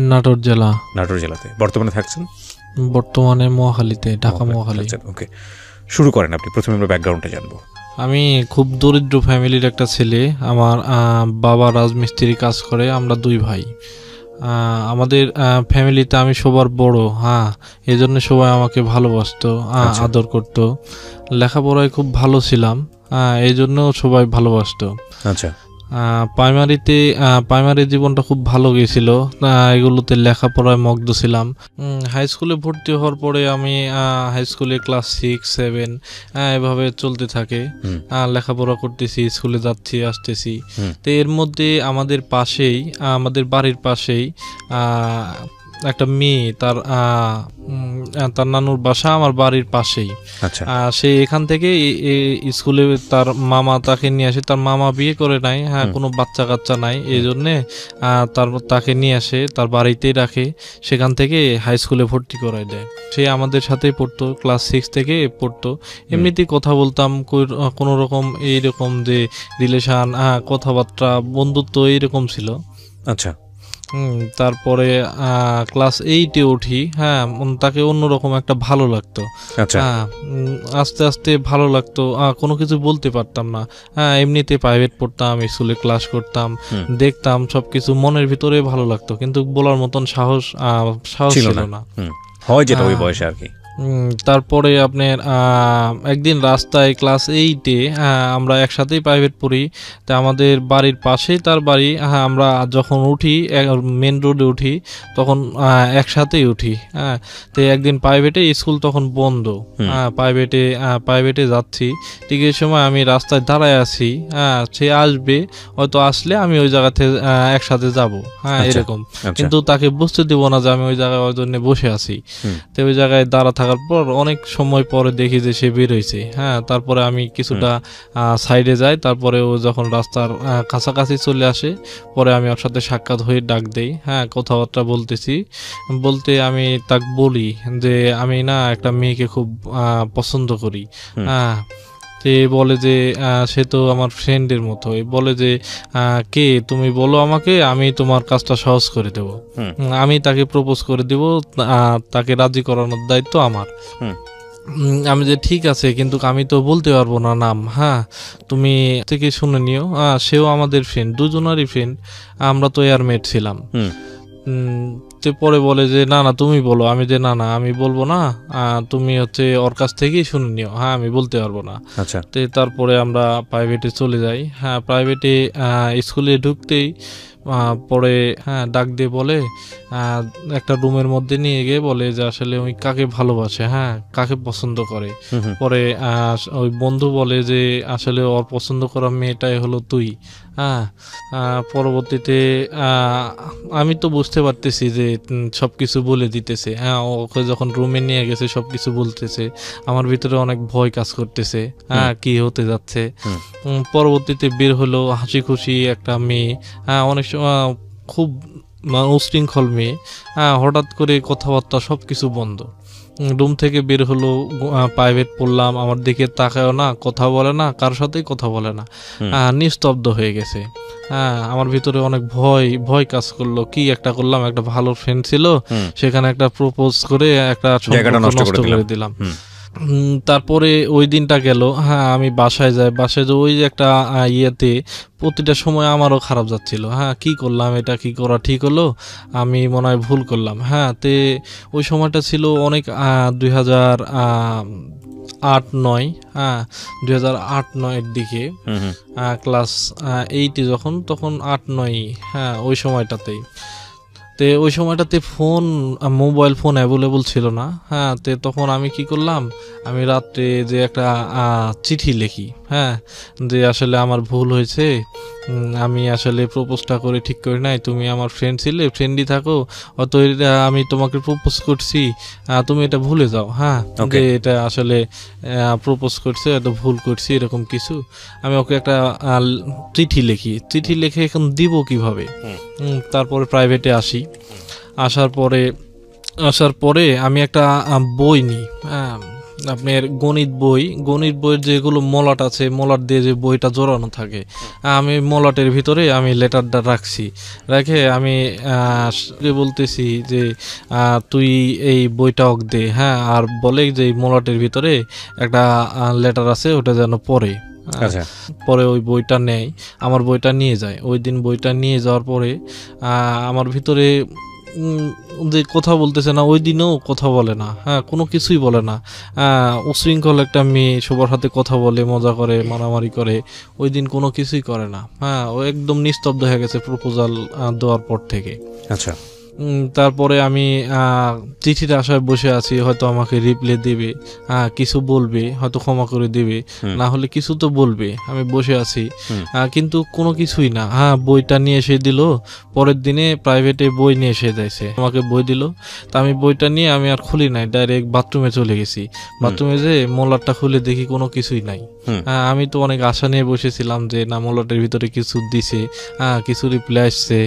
নাটোর জেলা। নাটোর জেলাতে বর্তমানে থাকছেন? বর্তমানে মহাখালীতে, ঢাকা মহাখালী। ওকে, শুরু করেন আপনি, প্রথমে আমরা ব্যাকগ্রাউন্ডটা জানবো। আমি খুব দরিদ্র ফ্যামিলির একটা ছেলে। আমার বাবা রাজমিস্ত্রি কাজ করে, আমরা দুই ভাই। আমাদের ফ্যামিলিতে আমি সবার বড়, এই জন্য সবাই আমাকে ভালোবাসতো, আদর করতো। লেখাপড়ায় খুব ভালো ছিলাম, এই জন্য সবাই ভালোবাসতো। আচ্ছা, প্রাইমারি জীবনটা খুব ভালো গেছিল, এগুলোতে লেখাপড়ায় মগ্ন ছিলাম। হাই স্কুলে ভর্তি হওয়ার পরে আমি হাই স্কুলে ক্লাস 6, 7 এভাবে চলতে থাকে, লেখাপড়া করতেছি, স্কুলে যাচ্ছি আসতেছি। তো এর মধ্যে আমাদের বাড়ির পাশেই একটা মেয়ে, তার নানুর বাসা আমার বাড়ির পাশেই। সে এখান থেকে স্কুলে তার মামা তাকে নিয়ে আসে। তার মামা বিয়ে করে নাই, কোনো বাচ্চা কাচ্চা নাই, এই জন্যে তাকে নিয়ে আসে, তার বাড়িতেই রাখে। সেখান থেকে হাই স্কুলে ভর্তি করায় দেয়। সে আমাদের সাথেই পড়তো, ক্লাস 6 থেকে পড়তো। এমনিতেই কথা বলতাম, কোনো রকম এইরকম যে রিলেশন, কথাবার্তা, বন্ধুত্ব এইরকম ছিল। আচ্ছা, তারপরে ক্লাস 8-এ উঠি, তাকে অন্যরকম একটা ভালো লাগতো। আস্তে আস্তে ভালো লাগতো, কোনো কিছু বলতে পারতাম না। এমনিতে প্রাইভেট পড়তাম, স্কুলে ক্লাস করতাম, দেখতাম, সবকিছু মনের ভিতরে ভালো লাগতো, কিন্তু বলার মতন সাহস ছিল না, হয় যেটা ওই বয়সে আর কি। তারপরে আপনার একদিন রাস্তায় ক্লাস 8-এ আমরা একসাথেই প্রাইভেট পড়ি। তা আমাদের বাড়ির পাশেই তার বাড়ি। আমরা যখন উঠি, মেন রোডে উঠি, তখন একসাথেই উঠি। তো একদিন প্রাইভেটে, স্কুল তখন বন্ধ, প্রাইভেটে যাচ্ছি। ঠিক এই সময় আমি রাস্তায় দাঁড়ায় আছি, সে আসবে, হয়তো আসলে আমি ওই জায়গাতে একসাথে যাব, এরকম। কিন্তু তাকে বুঝতে দেব না যে আমি ওই জায়গায় ওই জন্য বসে আছি। তো ওই জায়গায় দাঁড়া থাকার পর অনেক সময় পরে দেখি যে সে বের হয়েছে। তারপরে আমি কিছুটা সাইডে যাই, তারপরে ও যখন রাস্তার কাছাকাছি চলে আসে, পরে আমি ওর সাথে সাক্ষাৎ হয়ে ডাক দেই, কথাবার্তা বলতে আমি তাকে বলি যে আমি না একটা মেয়েকে খুব পছন্দ করি। বলে যে সে তো আমার ফ্রেন্ডের মতো। বলে যে কে তুমি, বলো আমাকে, আমি তোমার কাজটা সহজ করে দেব, আমি তাকে প্রপোজ করে দেব, তাকে রাজি করানোর দায়িত্ব আমার। আমি যে ঠিক আছে, কিন্তু আমি তো বলতে পারবো না নাম, তুমি থেকে শুনে নিও। সেও আমাদের ফ্রেন্ড, দুজনারই ফ্রেন্ড, আমরা তো এয়ারমেট ছিলাম। পরে বলে যে না তুমি বলো। আমি যে না আমি বলবো না, তুমি ওর কাছ থেকেই শুনে নিও, আমি বলতে পারবো না। তারপরে আমরা প্রাইভেটে চলে যাই। প্রাইভেটে স্কুলে ঢুকতেই পরে ডাক দিয়ে বলে, একটা রুমের মধ্যে নিয়ে গিয়ে বলে যে আসলে ওই কাকে ভালোবাসে, কাকে পছন্দ করে। পরে ওই বন্ধু বলে যে আসলে ওর পছন্দ করা মেয়েটাই হলো তুই। পরবর্তীতে আমি তো বুঝতে পারতেছি যে সবকিছু বলে দিতেছে। ওকে যখন রুমে নিয়ে গেছে সবকিছু বলতেছে, আমার ভিতরে অনেক ভয় কাজ করতেছে, কি হতে যাচ্ছে। পরবর্তীতে বের হলো হাসি খুশি একটা মেয়ে, অনেক সময় খুব উশৃঙ্খল মেয়ে। হঠাৎ করে কথাবার্তা সবকিছু বন্ধ। রুম থেকে বের হলো, প্রাইভেট পড়লাম, আমার দিকে তাকায়ও না, কথা বলে না, কারোর সাথেই কথা বলে না, নিস্তব্ধ হয়ে গেছে। আমার ভিতরে অনেক ভয় কাজ করলো। কি একটা করলাম, একটা ভালো ফ্রেন্ড ছিল, সেখানে একটা প্রপোজ করে একটা সম্পর্ক নষ্ট করে দিলাম। তারপরে ওই দিনটা গেল। আমি বাসায় যাই, ওই যে একটা ইয়েতে প্রতিটা সময় আমারও খারাপ যাচ্ছিল। কি করলাম, এটা কি করা ঠিক হলো, আমি মনে হয় ভুল করলাম। ওই সময়টা ছিল অনেক 2008-09, 2008-09-এর দিকে, ক্লাস 8-এ তখন 8-9, ওই সময়টাতেই। ওই সময়টাতে মোবাইল ফোন অ্যাভেলেবল ছিল না। তখন আমি কি করলাম, আমি রাত্রে যে একটা চিঠি লিখি, যে আসলে আমার ভুল হয়েছে, আমি আসলে প্রপোজটা করে ঠিক করি নাই, তুমি আমার ফ্রেন্ড ছিলে, ফ্রেন্ডই থাকো, অত আমি তোমাকে প্রপোজ করছি, তুমি এটা ভুলে যাও। যে এটা আসলে প্রপোজ করছে, এত ভুল করছি, এরকম কিছু। আমি ওকে একটা চিঠি লিখে এখন দিব কিভাবে। তারপরে প্রাইভেটে আসার পরে আমি একটা বই নিই, আপনার গণিত বইয়ের যেগুলো মলাট আছে, মলাট দিয়ে যে বইটা জোড়ানো থাকে, আমি মলাটের ভিতরে আমি লেটারটা রাখছি, রেখে আমি বলতেছি যে তুই এই বইটা অক দে, হ্যাঁ, আর বলে যে এই মলাটের ভিতরে একটা লেটার আছে, ওটা যেন পড়ে। আচ্ছা, পরে ওই বইটা নেয়, আমার বইটা নিয়ে যায়। ওই দিন বইটা নিয়ে যাওয়ার পরে আমার ভিতরে যে কথা বলতেছে না, ওই দিনও কথা বলে না, হ্যাঁ, কোনো কিছুই বলে না। উশৃঙ্খল একটা মেয়ে, সবার সাথে কথা বলে, মজা করে, মারামারি করে, ওই দিন কোনো কিছুই করে না। হ্যাঁ, ও একদম নিস্তব্ধ হয়ে গেছে প্রপোজাল দেওয়ার পর থেকে। আচ্ছা, তারপরে আমি চিঠির আশায় বসে আছি, হয়তো আমাকে রিপ্লাই দেবে, কিছু বলবে, হয়তো ক্ষমা করে দেবে, না হলে কিছু তো বলবে। আমি বসে আছি, কিন্তু কোনো কিছুই না। বইটা নিয়ে এসে দিল, পরের দিনে প্রাইভেটে বই নিয়ে এসে যাইছে, আমাকে বই দিল। তা আমি বইটা নিয়ে আমি আর খুলি নাই, ডাইরেক্ট বাথরুমে চলে গেছি। বাথরুমে যে মোলারটা খুলে দেখি কোনো কিছুই নাই। আমি তো অনেক আশা নিয়ে বসেছিলাম যে না, মোলাটের ভিতরে কিছু দিছে, কিছু রিপ্লাই আসছে,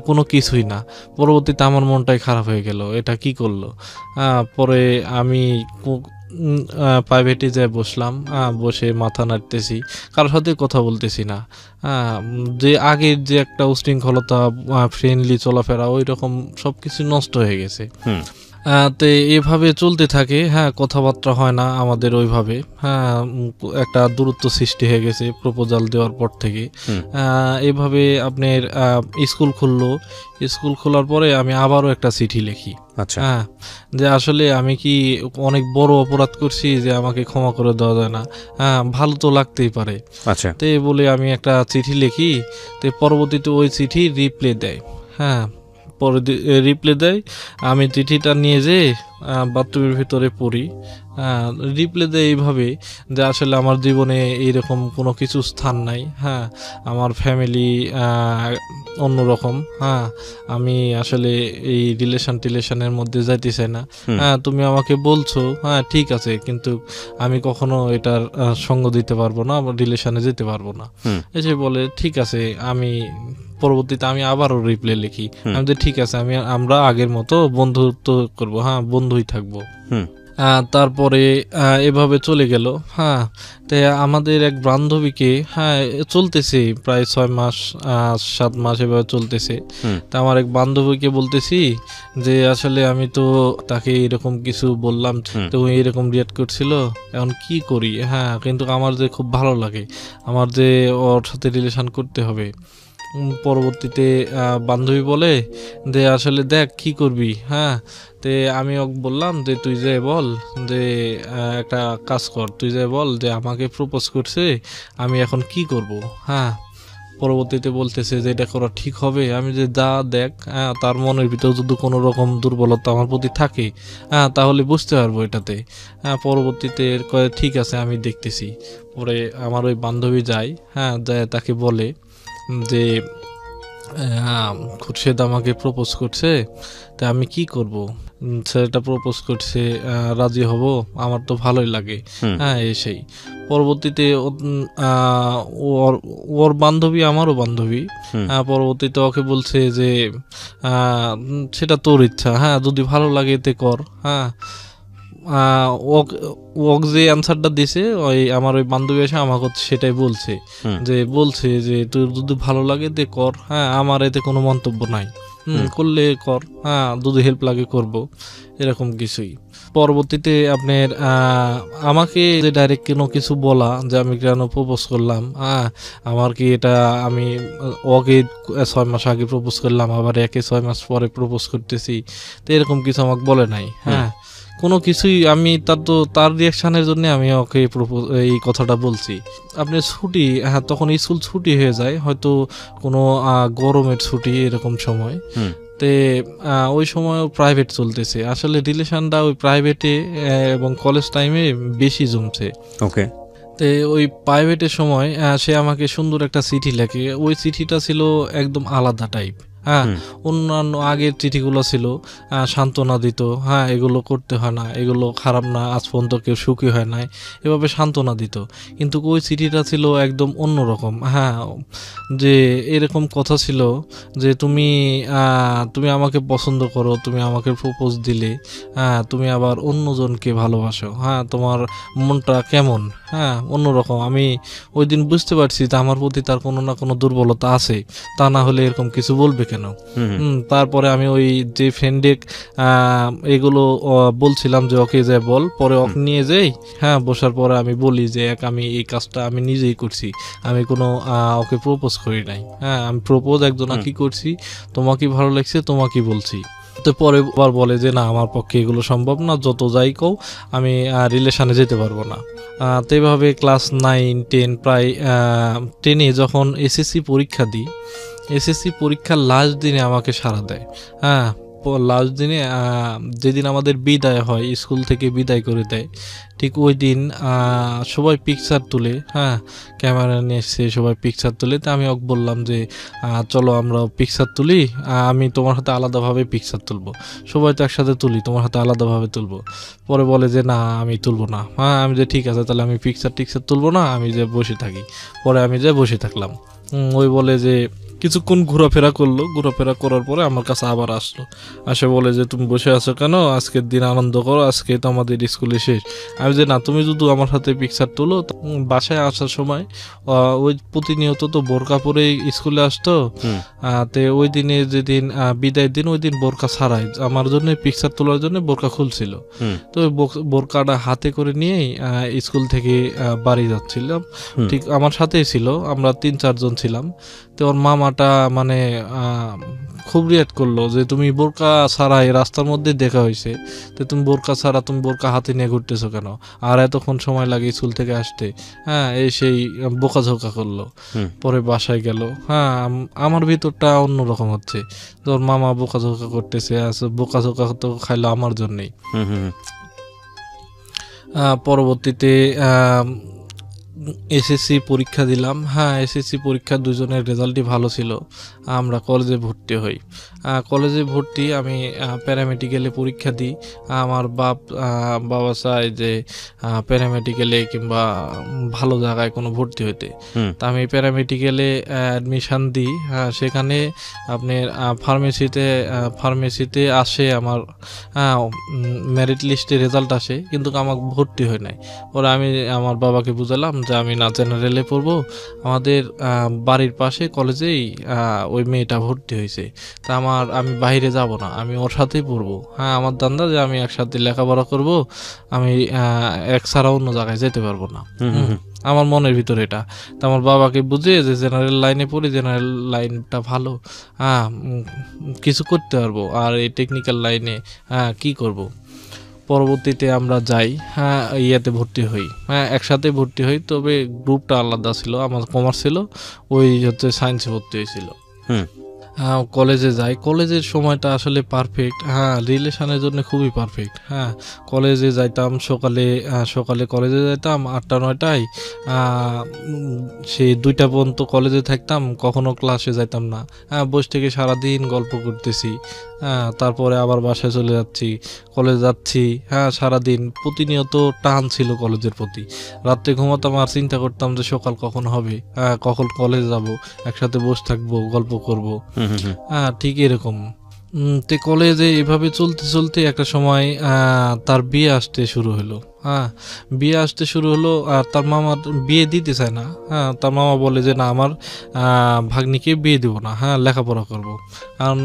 কোনো কিছুই না। পরবর্তীতে আমার মনটাই খারাপ হয়ে গেল, এটা কি করলো। পরে আমি প্রাইভেটে যাই বসলাম, বসে মাথা নাড়তেছি, কারোর সাথে কথা বলতেছি না। যে আগের যে একটা উশৃঙ্খলতা, ফ্রেন্ডলি চলাফেরা, ওই রকম সবকিছু নষ্ট হয়ে গেছে। তো এভাবে চলতে থাকে। কথাবার্তা হয় না আমাদের ওইভাবে। একটা দূরত্ব সৃষ্টি হয়ে গেছে প্রপোজাল দেওয়ার পর থেকে। এভাবে আপনার স্কুল খোলার পরে আমি আবারও একটা চিঠি লিখি। আচ্ছা, যে আসলে আমি কি অনেক বড় অপরাধ করছি যে আমাকে ক্ষমা করে দেওয়া যায় না, ভালো তো লাগতেই পারে। আচ্ছা, তো বলে আমি একটা চিঠি লিখি। তো পরবর্তীতে ওই চিঠি রিপ্লাই দেয়। পরে রিপ্লাই দেয়, আমি চিঠিটা নিয়ে যেয়ে বাথরুমের ভিতরে পড়ি। রিপ্লাই দেয় এইভাবে যে আসলে আমার জীবনে এইরকম কোনো কিছু স্থান নাই। আমার ফ্যামিলি অন্যরকম। আমি আসলে এই রিলেশনের মধ্যে যাইতে চাই না। তুমি আমাকে বলছো, ঠিক আছে, কিন্তু আমি কখনো এটার সঙ্গ দিতে পারবো না, রিলেশনে যেতে পারবো না। এসে বলে ঠিক আছে। পরবর্তীতে আমি আবারও রিপ্লাই লিখি, আমি যে ঠিক আছে, আমরা আগের মতো বন্ধুত্ব করবো, বন্ধুই থাকবো। তারপরে এভাবে চলে গেল। তাই আমাদের এক বান্ধবীকে চলতেছে প্রায় 6 মাস 7 মাস এভাবে চলতেছে। তা আমার এক বান্ধবীকে বলতেছি যে আসলে আমি তো তাকে এরকম কিছু বললাম, তো এরকম রিয়াক্ট করছিল, এখন কি করি। কিন্তু আমার যে খুব ভালো লাগে, আমার যে ওর সাথে রিলেশন করতে হবে। পরবর্তীতে বান্ধবী বলে যে আসলে দেখ কি করবি। তে আমি ওকে বললাম যে তুই যে বল যে একটা কাজ কর, তুই যে বল যে আমাকে প্রপোজ করছে, আমি এখন কি করব। পরবর্তীতে বলতেছে যে এটা করা ঠিক হবে। আমি যে যা দেখ, তার মনের ভিতরে যদি কোনো রকম দুর্বলতা আমার প্রতি থাকে, তাহলে বুঝতে পারবো এটাতে। পরবর্তীতে কয়ে ঠিক আছে, আমি দেখতেছি। পরে আমার ওই বান্ধবী যায়, যায় তাকে বলে যে খুরশেদ আমাকে প্রপোজ করছে, তা আমি কি করব। ছেলেটা প্রপোজ করছে, রাজি হব, আমার তো ভালোই লাগে। এসেই পরবর্তীতে ওর বান্ধবী আমারও বান্ধবী। পরবর্তীতে ওকে বলছে যে সেটা তোর ইচ্ছা, যদি ভালো লাগে এতে কর। ওক যে অ্যান্সারটা দিছে, ওই আমার ওই বান্ধবী এসে আমাকে সেটাই বলছে যে তোর যদি ভালো লাগে তে কর, আমার এতে কোনো মন্তব্য নাই, করলে কর, যদি হেল্প লাগে করব, এরকম কিছুই। পরবর্তীতে আপনার আমাকে যে ডাইরেক্ট কোনো কিছু বলা যে আমি কেন প্রপোজ করলাম, আমার কি এটা আমি ওকে 6 মাস আগে প্রপোজ করলাম, আবার একে 6 মাস পরে প্রপোজ করতেছি, তো এরকম কিছু আমাকে বলে নাই। কোনো কিছুই আমি তার রিয়াকশনের জন্য আমি ওকে এই কথাটা বলছি। আপনি ছুটি, তখন স্কুল ছুটি হয়ে যায়, হয়তো কোনো গরমের ছুটি, এরকম সময়। তে ওই সময় প্রাইভেট চলতেছে, আসলে রিলেশনটা ওই প্রাইভেটে এবং কলেজ টাইমে বেশি জমছে। ওকে। তো ওই প্রাইভেটের সময় সে আমাকে সুন্দর একটা চিঠি লেখে। ওই চিঠিটা ছিল একদম আলাদা টাইপ। হ্যাঁ, অন্যান্য আগের চিঠিগুলো ছিল সান্ত্বনা দিত, হ্যাঁ এগুলো করতে হয় না, এগুলো খারাপ না, আজ পর্যন্ত কেউ সুখী হয় নাই, এভাবে সান্ত্বনা দিত। কিন্তু ওই চিঠিটা ছিল একদম অন্যরকম। হ্যাঁ, যে এরকম কথা ছিল যে তুমি তুমি আমাকে পছন্দ করো, তুমি আমাকে প্রপোজ দিলে, হ্যাঁ তুমি আবার অন্যজনকে ভালোবাসো, হ্যাঁ তোমার মনটা কেমন, হ্যাঁ অন্যরকম। আমি ওই দিন বুঝতে পারছি যে আমার প্রতি তার কোনো না কোনো দুর্বলতা আছে, তা না হলে এরকম কিছু বলবে কেন। তারপরে আমি ওই যে ফ্রেন্ডে এগুলো বলছিলাম যে ওকে যে বল, পরে ওকে নিয়ে যাই, হ্যাঁ বসার পরে আমি বলি যে আমি এই কাজটা আমি নিজেই করছি, আমি কোনো ওকে প্রপোজ করি নাই, হ্যাঁ আমি প্রপোজ একজনকে করছি, তোমাকে ভালো লাগছে তোমাকে বলছি। তো পরে আবার বলে যে না আমার পক্ষে এগুলো সম্ভব না, যত যাই কও আমি রিলেশনে যেতে পারবো না। তো এইভাবে ক্লাস 9-10 প্রায় 10-এ যখন এসএসসি পরীক্ষা দিই, এসএসসি পরীক্ষার লাস্ট দিনে আমাকে সাড়া দেয়। হ্যাঁ, লাস্ট দিনে যেদিন আমাদের বিদায় হয়, স্কুল থেকে বিদায় করে দেয়, ঠিক ওই দিন সবাই পিকচার তুলে, হ্যাঁ ক্যামেরা নিয়ে এসছে, সবাই পিকচার তুলে। তো আমি ওকে বললাম যে চলো আমরা পিকচার তুলি, আমি তোমার হাতে আলাদাভাবে পিকচার তুলবো, সবাই তো একসাথে তুলি, তোমার হাতে আলাদাভাবে তুলবো। পরে বলে যে না আমি তুলবো না। হ্যাঁ, আমি যে ঠিক আছে তাহলে আমি পিকচার টিকচার তুলবো না, আমি যে বসে থাকি। পরে আমি যে বসে থাকলাম। ওই বলে যে কিছুক্ষণ ঘোরাফেরা করলো, ঘোরাফেরা করার পরে আমার কাছে আবার আসলো, আসে বলে যে তুমি বসে আছো কেন, আজকের দিন আনন্দ করো, আজকে তো আমাদের স্কুলে শেষ। আমি যে না তুমি যদি আমার সাথে পিকচার তোলো। বাসায় আসার সময় ওই প্রতিনিয়ত তো বোরকা পরে স্কুলে আসতো, তে ওই দিনে যেদিন বিদায়ের দিন ওই দিন বোরকা ছাড়াই আমার জন্য পিকচার তোলার জন্য বোরকা খুলছিল। তো ওই বোরকাটা হাতে করে নিয়েই স্কুল থেকে বাড়ি যাচ্ছিলাম, ঠিক আমার সাথেই ছিল, আমরা 3-4 জন ছিলাম। তো ওর মামাটা মানে খুব রিয়াক্ট করলো যে তুমি বোরকা ছাড়া এই রাস্তার মধ্যে দেখা হয়েছে, তো তুমি বোরকা ছাড়া তুমি বোরকা হাতে নিয়ে ঘুরতেছো কেন, আর এতক্ষণ সময় লাগে স্কুল থেকে আসতে, হ্যাঁ এই সেই বোকাঝোকা করলো। পরে বাসায় গেল, হ্যাঁ আমার ভিতরটা অন্যরকম হচ্ছে, তোর মামা বোকাঝোকা করতেছে, বোকাঝোকা তো খাইলো আমার জন্যেই। পরবর্তীতে এসএসসি পরীক্ষা দিলাম। হ্যাঁ, এসএসসি পরীক্ষার দুজনের রেজাল্টই ভালো ছিল, আমরা কলেজে ভর্তি হই। কলেজে ভর্তি আমি প্যারামেডিক্যালে পরীক্ষা দিই। আমার বাবা চায় যে প্যারামেডিক্যালে কিংবা ভালো জায়গায় কোনো ভর্তি হইতে। তা আমি প্যারামেডিক্যালে অ্যাডমিশান দিই। সেখানে আপনার ফার্মেসিতে আসে আমার মেরিট লিস্টে রেজাল্ট আসে, কিন্তু আমার ভর্তি হয় নাই। পরে আমি আমার বাবাকে বুঝালাম যে আমি না জেনারেলে পড়বো, আমাদের বাড়ির পাশে কলেজেই ওই মেয়েটা ভর্তি হয়েছে, তা আমি বাইরে যাব না, আমি ওর সাথেই পড়বো। হ্যাঁ, আমার দান্দা যে আমি একসাথে লেখাপড়া করব, আমি এক ছাড়া অন্য জায়গায় যেতে পারবো না, আমার মনের ভিতরে এটা। তো আমার বাবাকে বুঝিয়ে যে জেনারেল লাইনে পড়ি, জেনারেল লাইনটা ভালো, হ্যাঁ কিছু করতে পারবো, আর এই টেকনিক্যাল লাইনে কি করব। পরবর্তীতে আমরা যাই, হ্যাঁ ইয়েতে ভর্তি হই, হ্যাঁ একসাথে ভর্তি হই, তবে গ্রুপটা আলাদা ছিল, আমার কমার্স ছিল, ওই হচ্ছে সায়েন্সে ভর্তি হয়েছিল। কলেজে যাই, কলেজের সময়টা আসলে পারফেক্ট, হ্যাঁ রিলেশনের জন্য খুবই পারফেক্ট। হ্যাঁ, কলেজে যাইতাম সকালে কলেজে যাইতাম 8টা-9টায়, সেই 2টা পর্যন্ত কলেজে থাকতাম, কখনো ক্লাসে যাইতাম না। হ্যাঁ, বসে থেকে সারাদিন গল্প করতেছি, হ্যাঁ তারপরে আবার বাসায় চলে যাচ্ছি, কলেজ যাচ্ছি, হ্যাঁ সারাদিন প্রতিনিয়ত টান ছিল কলেজের প্রতি। রাত্রে ঘুমাতাম আর চিন্তা করতাম যে সকাল কখন হবে, হ্যাঁ কখন কলেজ যাব, একসাথে বসে থাকবো, গল্প করব। হ্যাঁ ঠিক এরকম। তো কলেজে এভাবে চলতে চলতে একটা সময় তার বিয়ে আসতে শুরু হলো। হ্যাঁ, বিয়ে আসতে শুরু হলো, আর তার মামা বিয়ে দিতে চায় না। হ্যাঁ, তার মামা বলে যে না আমার ভাগ্নিকে বিয়ে দেবো না, হ্যাঁ লেখাপড়া করব। কারণ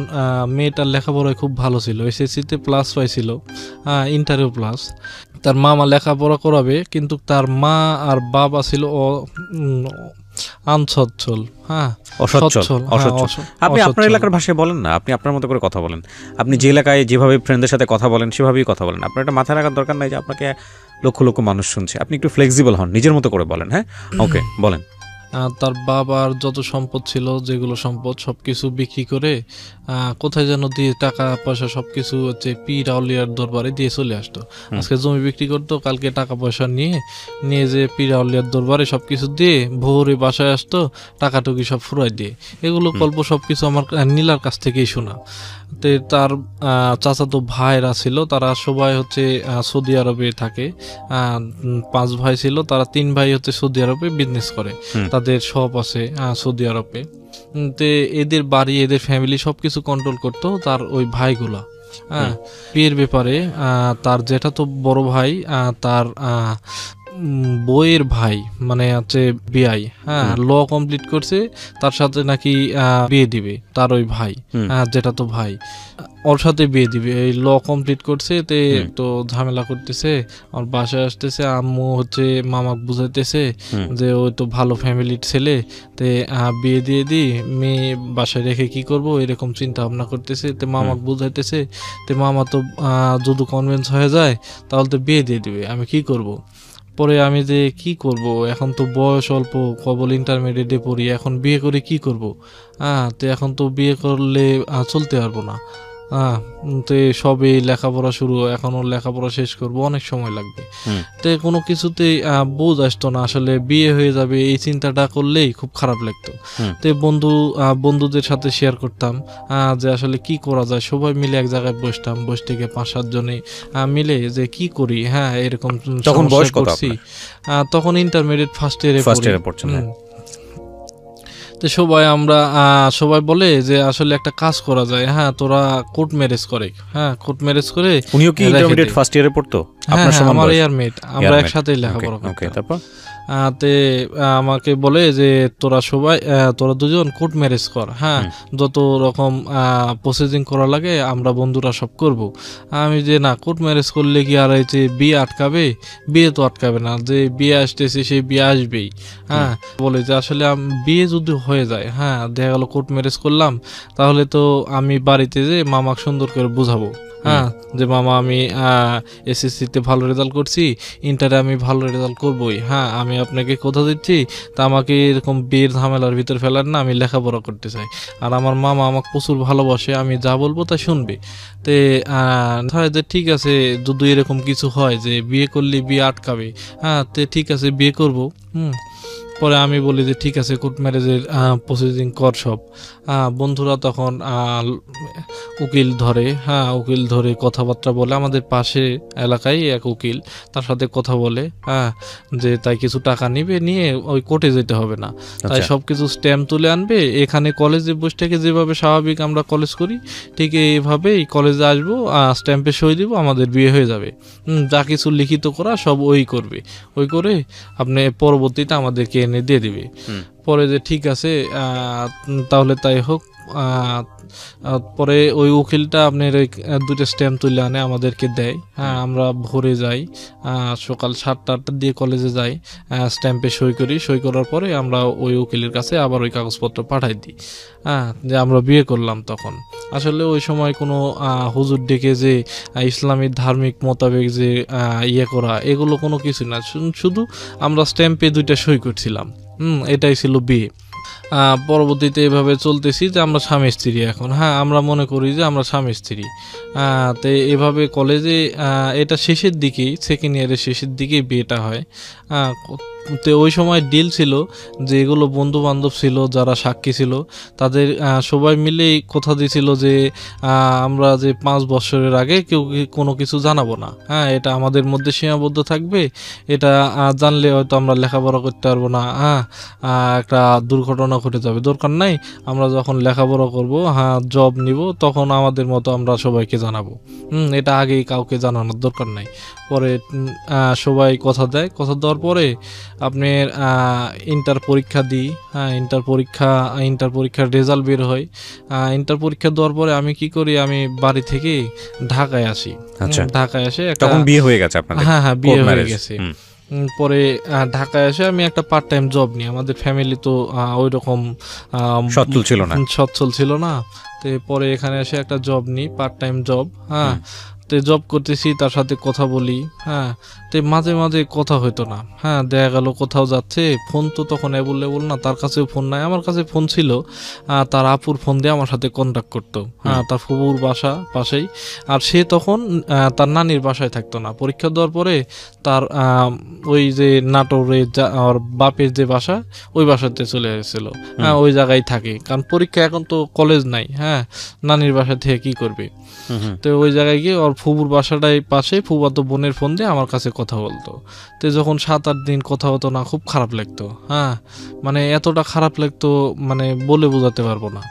মেয়েটার লেখাপড়ায় খুব ভালো ছিল, এসএসসিতে প্লাস পাইছিল, ইন্টারেও প্লাস। তার মামা লেখাপড়া করাবে, কিন্তু তার মা আর বাবা ছিল আনসচ্ছল, হ্যাঁ অসচ্ছল। আপনি আপনার এলাকার ভাষায় বলেন না, আপনি আপনার মতো করে কথা বলেন, আপনি যে এলাকায় যেভাবে ফ্রেন্ডদের সাথে কথা বলেন সেভাবেই কথা বলেন। আপনার এটা মাথায় রাখার দরকার নাই যে আপনাকে লক্ষ লক্ষ মানুষ শুনছে, আপনি একটু ফ্লেক্সিবল হন, নিজের মতো করে বলেন। হ্যাঁ ওকে বলেন। তার বাবার যত সম্পদ ছিল, যেগুলো সম্পদ সবকিছু বিক্রি করে কোথায় যেন দিয়ে টাকা পয়সা সবকিছু হচ্ছে পীর আউলিয়ার দরবারে দিয়ে চলে আসতো। আজকে জমি বিক্রি করতো, কালকে টাকা পয়সা নিয়ে যে পীর আউলিয়ার দরবারে সবকিছু দিয়ে ভোরে বাসায় আসতো, টাকাটুকি সব ফুরাই দিয়ে। এগুলো গল্প সবকিছু আমার নীলার কাছ থেকেই শোনা। তো তার চাচাতো ভাইরা ছিল, তারা সবাই হচ্ছে সৌদি আরবে থাকে। 5 ভাই ছিল, তারা 3 ভাই হচ্ছে সৌদি আরবে বিজনেস করে, তাদের শপ আছে সৌদি আরবে। তো এদের বাড়ি, এদের ফ্যামিলি সবকিছু কন্ট্রোল করতো তার ওই ভাইগুলা। বিয়ের ব্যাপারে তার যেটা তো বড় ভাই, তার বইয়ের ভাই মানে হচ্ছে বিআই, ল কমপ্লিট করছে, তার সাথে নাকি বিয়ে দিবে তার ওই ভাই, যেটা তো ভাই ওর সাথে বিয়ে দিবে। এই ল কমপ্লিট করছে, তে তো ঝামেলা করতেছে, আমার বাসায় আসতেছে, আম্মু হচ্ছে মামাক বুঝাইতেছে যে ওই তো ভালো ফ্যামিলির ছেলে, তে বিয়ে দিয়ে দিই, মেয়ে বাসায় রেখে কি করব এরকম চিন্তা ভাবনা করতেছে। তে মামাক বুঝাইতেছে, তে মামা তো যদি কনভিন্স হয়ে যায় তাহলে তো বিয়ে দিয়ে দিবে, আমি কি করব। পরে আমি যে কি করব, এখন তো বয়স অল্প, কেবল ইন্টারমিডিয়েটে পড়ি, এখন বিয়ে করে কি করব। তো এখন তো বিয়ে করলে চলতে পারবো না। তো সবে লেখাপড়া শুরু, এখনো লেখাপড়া শেষ করব, অনেক সময় লাগবে। তো কোনো কিছুতেই বোঝ আসতো না, আসলে বিয়ে হয়ে যাবে এই চিন্তাটা করলেই খুব খারাপ লাগতো। তো বন্ধুদের সাথে শেয়ার করতাম যে আসলে কি করা যায়, সবাই মিলে এক জায়গায় বসতাম, বসে থেকে 5-7 জনে মিলে যে কি করি। এরকম তখন বয়স কত? তখন ইন্টারমিডিয়েট ফার্স্ট ইয়ারে পড়ছেন। তো সবাই বলে যে আসলে একটা কাজ করা যায়, তোরা কোর্ট ম্যারেজ করে, কোর্ট ম্যারেজ করে। উনিও কি ইন্টারমিডিয়েট ফার্স্ট ইয়ারে পড়তো? আপনার সমান? আমার ইয়ারমেট, আমরা একসাথে লেখাপড়া করতাম। তারপর তে আমাকে বলে যে তোরা দুজন কোর্ট ম্যারেজ কর, যত রকম প্রসেসিং করা লাগে আমরা বন্ধুরা সব করব। আমি যে না, কোর্ট ম্যারেজ করলে কি আর এই যে বিয়ে আটকাবে? বিয়ে তো আটকাবে না, যে বিয়ে আসতেছে সেই বিয়ে আসবেই। বলে যে আসলে বিয়ে যদি হয়ে যায়, দেখা গেল কোর্ট ম্যারেজ করলাম, তাহলে তো আমি বাড়িতে যে মামাকে সুন্দর করে বুঝাবো যে মামা আমি এসএসসিতে ভালো রেজাল্ট করছি, ইন্টারে আমি ভালো রেজাল্ট করবই, আমি আপনাকে কথা দিচ্ছি, তা আমাকে এরকম বিয়ের ঝামেলার ভিতর ফেলার না, আমি লেখাপড়া করতে চাই। আর আমার মামা আমাকে প্রচুর ভালোবাসে, আমি যা বলবো তা শুনবে। তে যে ঠিক আছে, যদি এরকম কিছু হয় যে বিয়ে করলে বিয়ে আটকাবে, তে ঠিক আছে বিয়ে করবো। পরে আমি বলি যে ঠিক আছে, কোর্ট ম্যারেজের প্রসেসিং কর সব। বন্ধুরা তখন উকিল ধরে কথাবার্তা বলে, আমাদের পাশে এলাকায় এক উকিল, তার সাথে কথা বলে যে তাই কিছু টাকা নিয়ে ওই কোর্টে যেতে হবে না, তাই সবকিছু স্ট্যাম্প তুলে আনবে, এখানে কলেজে বসে থেকে যেভাবে স্বাভাবিক আমরা কলেজ করি ঠিক এইভাবেই কলেজে আসবো, স্ট্যাম্পে সই দিব, আমাদের বিয়ে হয়ে যাবে। যা কিছু লিখিত করা সব ওই করবে, ওই করে আপনি পরবর্তীতে আমাদেরকে এনে দিয়ে দিবে। পরে যে ঠিক আছে তাহলে তাই হোক। পরে ওই উকিলটা আপনার ওই 2টা স্ট্যাম্প তুলে আনে, আমাদেরকে দেয়। আমরা ভোরে যাই, সকাল 7টা-8টা দিয়ে কলেজে যাই, স্ট্যাম্পে সই করার পরে আমরা ওই উকিলের কাছে আবার ওই কাগজপত্র পাঠাই দিই যে আমরা বিয়ে করলাম। তখন আসলে ওই সময় কোনো হুজুর ডেকে যে ইসলামিক ধার্মিক মোতাবেক যে ইয়ে করা, এগুলো কোনো কিছু না, শুধু আমরা স্ট্যাম্পে 2টা সই করছিলাম, এটাই ছিল বিয়ে। পরবর্তীতে এভাবে চলতেছি যে আমরা স্বামী স্ত্রী এখন। আমরা মনে করি যে আমরা স্বামী স্ত্রী। তো এভাবে কলেজে এটা শেষের দিকেই, সেকেন্ড ইয়ারের শেষের দিকেই বিয়েটা হয়। তো ওই সময় ডিল ছিল যে এগুলো বন্ধু বান্ধব ছিল, যারা সাক্ষী ছিল, তাদের সবাই মিলেই কথা দিয়েছিল যে আমরা যে 5 বছরের আগে কেউ কোনো কিছু জানাবো না, এটা আমাদের মধ্যে সীমাবদ্ধ থাকবে, এটা জানলে হয়তো আমরা লেখাপড়া করতে পারবো না, একটা দুর্ঘটনা ঘটে যাবে, দরকার নাই, আমরা যখন লেখাপড়া করবো জব নিব তখন আমাদের মতো আমরা সবাইকে জানাবো, এটা আগেই কাউকে জানানোর দরকার নাই। পরে সবাই কথা দেয়, কথা দেওয়ার পরে আপনার ইন্টার পরীক্ষা দিই। ইন্টার পরীক্ষার রেজাল্ট বের হয়। ইন্টার পরীক্ষা দেওয়ার পরে আমি কি করি, আমি বাড়ি থেকে ঢাকায় আসি। ঢাকায় এসে তখন বিয়ে হয়ে গেছে আপনাদের? হ্যাঁ বিয়ে হয়ে গেছে। পরে ঢাকায় এসে আমি একটা পার্ট টাইম জব নিই। আমাদের ফ্যামিলি তো ওই রকম সচ্ছল ছিল না। তো পরে এখানে এসে একটা জব নিই, পার্ট টাইম জব। তো জব করতেছি, তার সাথে কথা বলি। হ্যাঁ, তো মাঝে মাঝে কথা হইতো না। হ্যাঁ, দেখা গেল কোথাও যাচ্ছে, ফোন তো তখন অ্যাভেলেবল না, তার কাছেও ফোন নাই, আমার কাছে ফোন ছিল। তার আপুর ফোন দিয়ে আমার সাথে কন্ট্যাক্ট করতো। হ্যাঁ, তার ফুবুর বাসা পাশেই। আর সে তখন তার নানির বাসায় থাকতো না, পরীক্ষা দেওয়ার পরে তার ওই যে নাটোরে ওর বাপের যে বাসা, ওই বাসাতে চলে এসেছিল। হ্যাঁ, ওই জায়গায় থাকে, কারণ পরীক্ষা এখন তো কলেজ নাই। হ্যাঁ, নানির বাসা থেকে কি করবে, তো ওই জায়গায় গিয়ে ওর ফুবুর বাসাটাই পাশে, ফুবাতো বোনের ফোন দিয়ে আমার কাছে কথা বলতো। তো যখন 7-8 দিন কথা হতো না, খুব খারাপ লাগতো। হ্যাঁ, মানে এতটা খারাপ লাগতো, মানে বলে বোঝাতে পারবো না।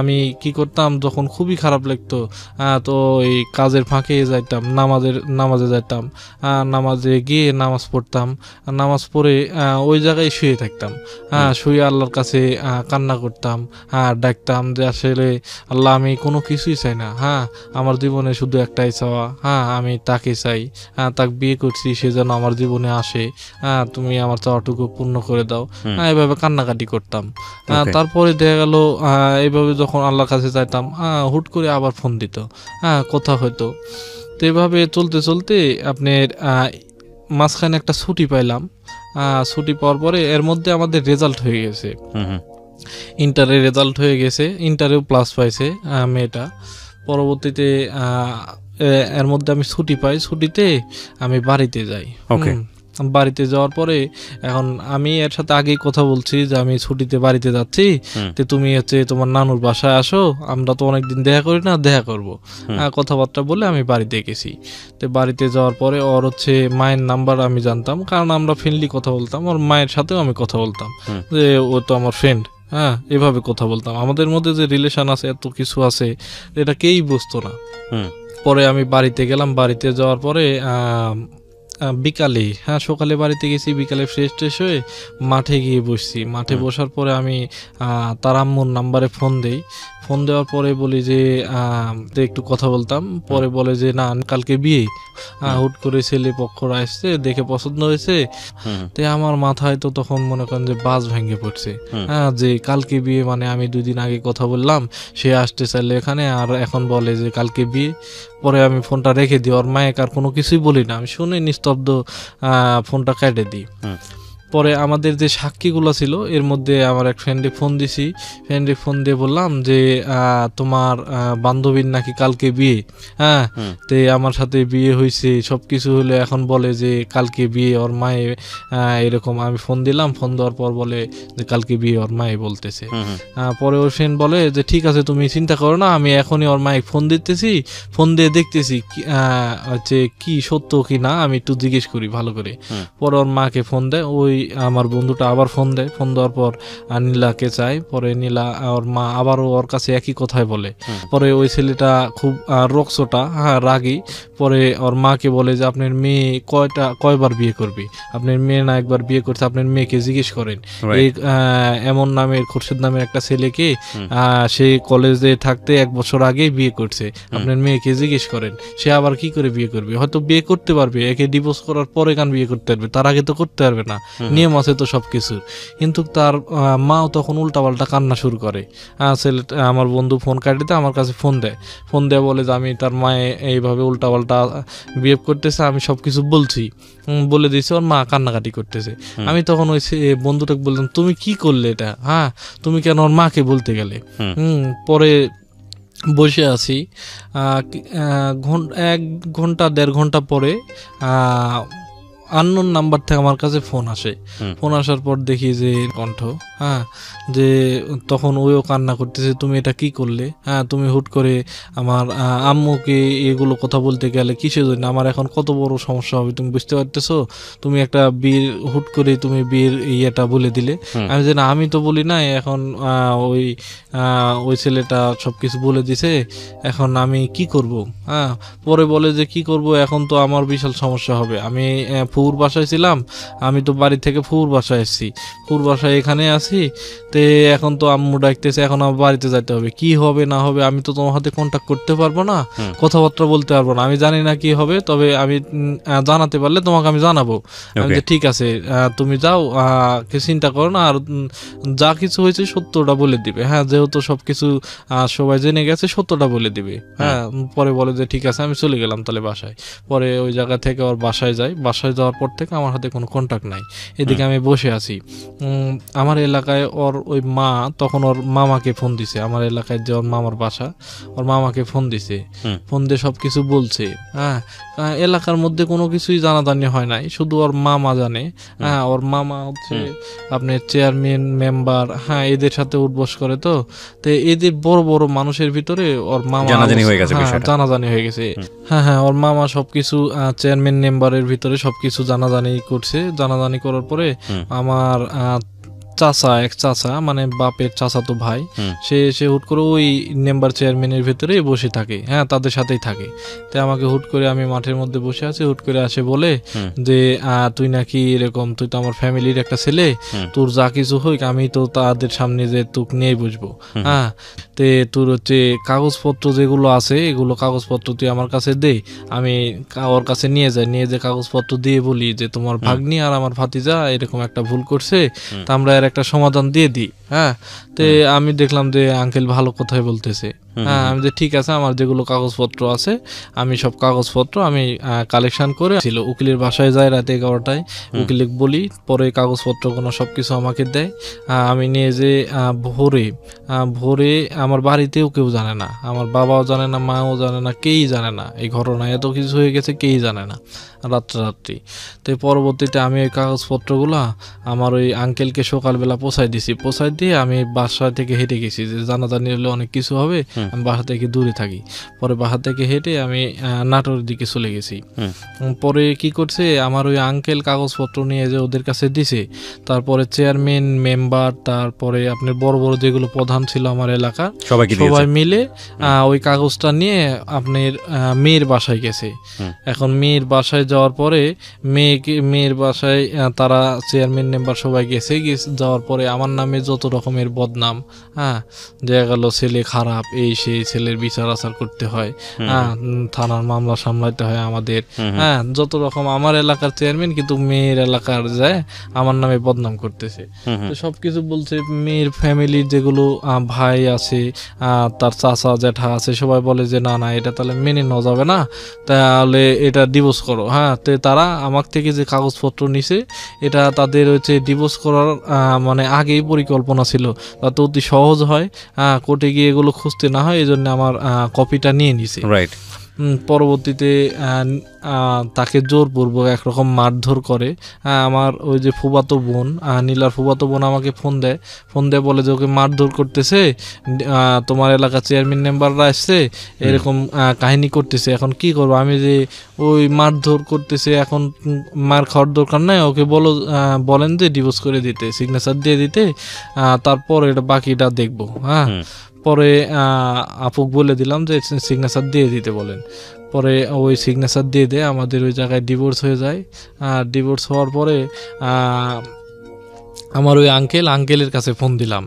আমি কি করতাম যখন খুবই খারাপ লাগতো, তো এই কাজের ফাঁকে যাইতাম, নামাজে যাইতাম, নামাজে গিয়ে নামাজ পড়তাম, নামাজ পড়ে ওই জায়গায় শুয়ে থাকতাম। শুয়ে আল্লাহর কাছে কান্না করতাম, ডাকতাম যে আসলে আল্লাহ, আমি কোনো কিছুই চাই না। হ্যাঁ, আমার জীবনে শুধু একটাই চাওয়া, আমি তাকে চাই, তাকে বিয়ে করছি, সে যেন আমার জীবনে আসে, তুমি আমার চাওয়াটুকু পূর্ণ করে দাও। এভাবে কান্নাকাটি করতাম। তারপরে দেখা গেল এইভাবে যখন আল্লাহর কাছে চাইতাম, হুট করে আবার ফোন দিত, কথা হয়তো। তো এভাবে চলতে চলতে আপনার মাঝখানে একটা ছুটি পাইলাম। ছুটি পাওয়ার পরে এর মধ্যে আমাদের রেজাল্ট হয়ে গেছে, ইন্টারের রেজাল্ট হয়ে গেছে, ইন্টারেও প্লাস পাইছে মেয়েটা। পরবর্তীতে এর মধ্যে আমি ছুটি পাই, ছুটিতে আমি বাড়িতে যাই। বাড়িতে যাওয়ার পরে এখন আমি এর সাথে আগেই কথা বলছি যে আমি ছুটিতে বাড়িতে যাচ্ছি, তো তুমি হচ্ছে তোমার নানুর বাসায় আসো, আমরা তো অনেকদিন দেখা করি না, দেখা করবো। কথাবার্তা বলে আমি বাড়িতে গেছি। তো বাড়িতে যাওয়ার পরে ওর হচ্ছে মায়ের নাম্বার আমি জানতাম, কারণ আমরা ফ্রেন্ডলি কথা বলতাম, ওর মায়ের সাথেও আমি কথা বলতাম যে ও তো আমার ফ্রেন্ড। হ্যাঁ, এভাবে কথা বলতাম, আমাদের মধ্যে যে রিলেশন আছে, এত কিছু আছে, এটা কেউই বুঝতো না। পরে আমি বাড়িতে গেলাম, বাড়িতে যাওয়ার পরে বিকালে, সকালে বাড়িতে গেছি, বিকালে ফ্রেশ ট্রেশ হয়ে মাঠে গিয়ে বসছি। মাঠে বসার পরে আমি তার আম্মুর নাম্বারে ফোন দেই। ফোন দেওয়ার পরে বলি যে একটু কথা বলতাম। পরে বলে যে না, কালকে বিয়ে, হুট করে ছেলে পক্ষরা আসছে, দেখে পছন্দ হয়েছে। তো আমার মাথায় তো তখন মনে করেন যে বাজ ভেঙে পড়ছে, যে কালকে বিয়ে, মানে আমি 2 দিন আগে কথা বললাম, সে আসতে চাইলে এখানে, আর এখন বলে যে কালকে বিয়ে। পরে আমি ফোনটা রেখে দিই, ওর মায়ের আর কোনো কিছুই বলি না, আমি শুনে নিস্তব্ধ ফোনটা কেটে দিই। পরে আমাদের যে সাক্ষীগুলো ছিল, এর মধ্যে আমার এক ফ্রেন্ডে ফোন দিছি, ফ্রেন্ডে ফোন দিয়ে বললাম যে তোমার বান্ধবীর নাকি কালকে বিয়ে। তো আমার সাথে বিয়ে হয়েছে, সব কিছু হলে এখন বলে যে কালকে বিয়ে, ওর মায়ে এরকম। আমি ফোন দিলাম, ফোন দেওয়ার পর বলে যে কালকে বিয়ে, ওর মায়ে বলতেছে। পরে ওর ফ্রেন্ড বলে যে ঠিক আছে, তুমি চিন্তা করো না, আমি এখনই ওর মায়ে ফোন দিতেছি, ফোন দিয়ে দেখতেছি হচ্ছে কি সত্য কি না, আমি একটু জিজ্ঞেস করি ভালো করে। পরে ওর মাকে ফোন দেয়, ওই আমার বন্ধুটা আবার ফোন দেয়। ফোন দেওয়ার পর নীলাকে চাই, পরে নীলা ওর মা আবারও ওর কাছে একই কথাই বলে। পরে ওই ছেলেটা খুব রক্সটা, রাগী। পরে ওর মাকে বলে যে আপনার মেয়ে কয়বার বিয়ে করবে, আপনার মেয়ে না একবার বিয়ে করছে, আপনার মেয়েকে জিজ্ঞেস করেন। এই এমন নামের, খোরশেদ নামের একটা ছেলেকে সে কলেজে থাকতে 1 বছর আগে বিয়ে করছে, আপনার মেয়েকে জিজ্ঞেস করেন, সে আবার কি করে বিয়ে করবে, হয়তো বিয়ে করতে পারবে, একে ডিভোর্স করার পরে কান বিয়ে করতে পারবে, তার আগে তো করতে পারবে না, নিয়ম আছে তো সবকিছুর। কিন্তু তার মাও তখন উল্টাপাল্টা কান্না শুরু করে। ছেলেটা, আমার বন্ধু ফোন কাটিতে আমার কাছে ফোন দেয়, ফোন দেয় বলে যে আমি তার মায়ে এইভাবে উল্টাপাল্টা বিহেভ করতেছে, আমি সবকিছু বলছি, বলে দিয়েছি। ওর মা কান্নাকাটি করতেছে। আমি তখন ওই বন্ধুটাকে বললাম, তুমি কি করলে এটা, তুমি কেন ওর মাকে বলতে গেলে? পরে বসে আছি, 1 ঘন্টা 1.5 ঘন্টা পরে আননোন নাম্বার থেকে আমার কাছে ফোন আসে। ফোন আসার পর দেখি যে কণ্ঠ, যে তখন ওইও কান্না করতেছে, তুমি এটা কি করলে, তুমি হুট করে আমার আম্মুকে এগুলো কথা বলতে গেলে কিসের জন্য, আমার এখন কত বড় সমস্যা হবে তুমি বুঝতে পারতেছো, তুমি একটা বিয়ের হুট করে তুমি বিয়ের ইয়েটা বলে দিলে। আমি যে না, আমি তো বলি নাই, এখন ওই ছেলেটা সবকিছু বলে দিছে, এখন আমি কি করব। পরে বলে যে কি করব, এখন তো আমার বিশাল সমস্যা হবে, আমি ফুর বাসায় ছিলাম, আমি তো বাড়ি থেকে ফুর বাসায় এসেছি, ফুর বাসায় এখানে আছি, তে এখন তো আম্মু ডাকতেছে, এখন আমার বাড়িতে যেতে হবে, কি হবে না হবে আমি তো তোমার হাতে কন্ট্যাক্ট করতে পারবো না, কথাবার্তা বলতে পারবো না, আমি জানি না কি হবে, তবে আমি জানাতে পারলে তোমাকে আমি জানাবো। আমি যে ঠিক আছে তুমি যাও, কিছু চিন্তা করো না, আর যা কিছু হয়েছে সত্যটা বলে দিবে, হ্যাঁ যেহেতু সবকিছু সবাই জেনে গেছে সত্যটা বলে দিবে। হ্যাঁ পরে বলে যে ঠিক আছে, আমি চলে গেলাম তাহলে বাসায়। পরে ওই জায়গা থেকে ওর বাসায় যাই, বাসায় যাওয়ার পর থেকে আমার হাতে কোনো কন্ট্যাক্ট নাই, এদিকে আমি বসে আছি। আমার এলাকায় ওর ওই মা তখন ওর মামাকে ফোন দিছে, আমার এলাকায় যে ওর মামার বাসা, ওর মামাকে ফোন দিছে, ফোন দিয়ে সবকিছু বলছে। হ্যাঁ এলাকার মধ্যে কোনো কিছুই জানাজানি হয় নাই, শুধু ওর মামা জানে। হ্যাঁ ওর মামা হচ্ছে আপনার চেয়ারম্যান মেম্বার, হ্যাঁ এদের সাথে উঠবস করে, তো এদের বড় বড় মানুষের ভিতরে ওর মামা জানাজানি হয়ে গেছে। হ্যাঁ হ্যাঁ ওর মামা সবকিছু চেয়ারম্যান মেম্বারের ভিতরে সবকিছু জানাজানি করছে। জানাজানি করার পরে আমার এক চাচা মানে বাপের চাচাতো ভাই, সে হুট করে ওই মেম্বার চেয়ারম্যানের ভিতরে বসে থাকে, হ্যাঁ তাদের সাথেই থাকে। তো আমাকে হুট করে, আমি মাঠের মধ্যে বসে আছি, হুট করে আসে বলে যে তুই নাকি এরকম, তুই তো আমার ফ্যামিলির একটা ছেলে, তোর যা কিছু হোক আমি তো তাদের সামনে যে তোকে নিয়ে বুঝবো। হ্যাঁ তে তোর হচ্ছে কাগজপত্র যেগুলো আছে এগুলো কাগজপত্র তুই আমার কাছে দে, আমি ওর কাছে নিয়ে যে কাগজপত্র দিয়ে বলি যে তোমার ভাগ্নি আর আমার ভাতিজা এরকম একটা ভুল করছে, তা আমরা একটা সমাধান দিয়ে দিই। হ্যাঁ তে আমি দেখলাম যে আঙ্কেল ভালো কথাই বলতেছে। হ্যাঁ আমি যে ঠিক আছে, আমার যেগুলো কাগজপত্র আছে আমি সব কাগজপত্র আমি কালেকশন করে ছিল, উকিলের বাসায় যায় রাতে 11টায়, উকিলে বলি, পরে কাগজপত্রগুলো সবকিছু আমাকে দেয়। আমি নিয়ে যে ভোরে আমার বাড়িতেও কেউ জানে না, আমার বাবাও জানে না, মাও জানে না, কেই জানে না এই ঘটনা, এত কিছু হয়ে গেছে কেই জানে না রাত্রি। তো পরবর্তীতে আমি ওই কাগজপত্রগুলা আমার ওই আঙ্কেলকে সকালবেলা পৌঁছাই দিয়ে আমি বাসা থেকে হেঁটে গেছি, যে জানাজানি হলে অনেক কিছু হবে, আমি বাসা থেকে দূরে থাকি। পরে বাসা থেকে হেঁটে আমি নাটোরের দিকে চলে গেছি। পরে কি করছে, আমার ওই আঙ্কেল কাগজপত্র নিয়ে যে ওদের কাছে দিছে, তারপরে চেয়ারম্যান মেম্বার, তারপরে আপনার বড় বড় যেগুলো প্রধান ছিল আমার এলাকা সবাই মিলে ওই কাগজটা নিয়ে আপনার মেয়ের বাসায় গেছে। এখন মেয়ের বাসায় যাওয়ার পরে মেয়ের বাসায় তারা চেয়ারম্যান মেম্বার সবাই গেছে, যাওয়ার পরে আমার নামে যত রকমের বদনাম, হ্যাঁ দেখা গেল ছেলে খারাপ, এই সেই ছেলের বিচার আচার করতে হয়, হ্যাঁ থানার মামলা সামলাইতে হয় আমাদের, হ্যাঁ যত রকম আমার এলাকার চেয়ারম্যান কিন্তু মেয়ের এলাকার যায় আমার নামে বদনাম করতেছে। তো সবকিছু বলছে, মেয়ের ফ্যামিলির যেগুলো ভাই আছে, তার চাচা জ্যাঠা আছে, সবাই বলে যে না এটা তাহলে মেনে নেওয়া যাবে না, তাহলে এটা ডিভোর্স করো। হ্যাঁ তো তারা আমার থেকে যে কাগজপত্র নিছে এটা তাদের হচ্ছে ডিভোর্স করার মানে আগেই পরিকল্পনা ছিল, তাতে অতি সহজ হয়, কোর্টে গিয়ে এগুলো খুঁজতে না হয়, এই জন্য আমার কপিটা নিয়ে নিছে। রাইট। পরবর্তীতে তাকে জোরপূর্বক একরকম মারধর করে। আমার ওই যে ফুফাতো বোন, নীলার ফুফাতো বোন আমাকে ফোন দেয় বলে যে ওকে মারধর করতেছে, তোমার এলাকার চেয়ারম্যান মেম্বাররা আসছে, এরকম কাহিনী করতেছে, এখন কি করবো আমি, যে ওই মারধর করতেছে, এখন মার খাওয়ার দরকার নাই, ওকে বলেন যে ডিভোর্স করে দিতে, সিগনেচার দিয়ে দিতে, তারপর এটা বাকিটা দেখবো। হ্যাঁ পরে আপুক বলে দিলাম যে সিগনেচার দিয়ে দিতে বলেন। পরে ওই সিগনেচার দিয়ে দেয়, আমাদের ওই জায়গায় ডিভোর্স হয়ে যায়। ডিভোর্স হওয়ার পরে আমার ওই আঙ্কেলের কাছে ফোন দিলাম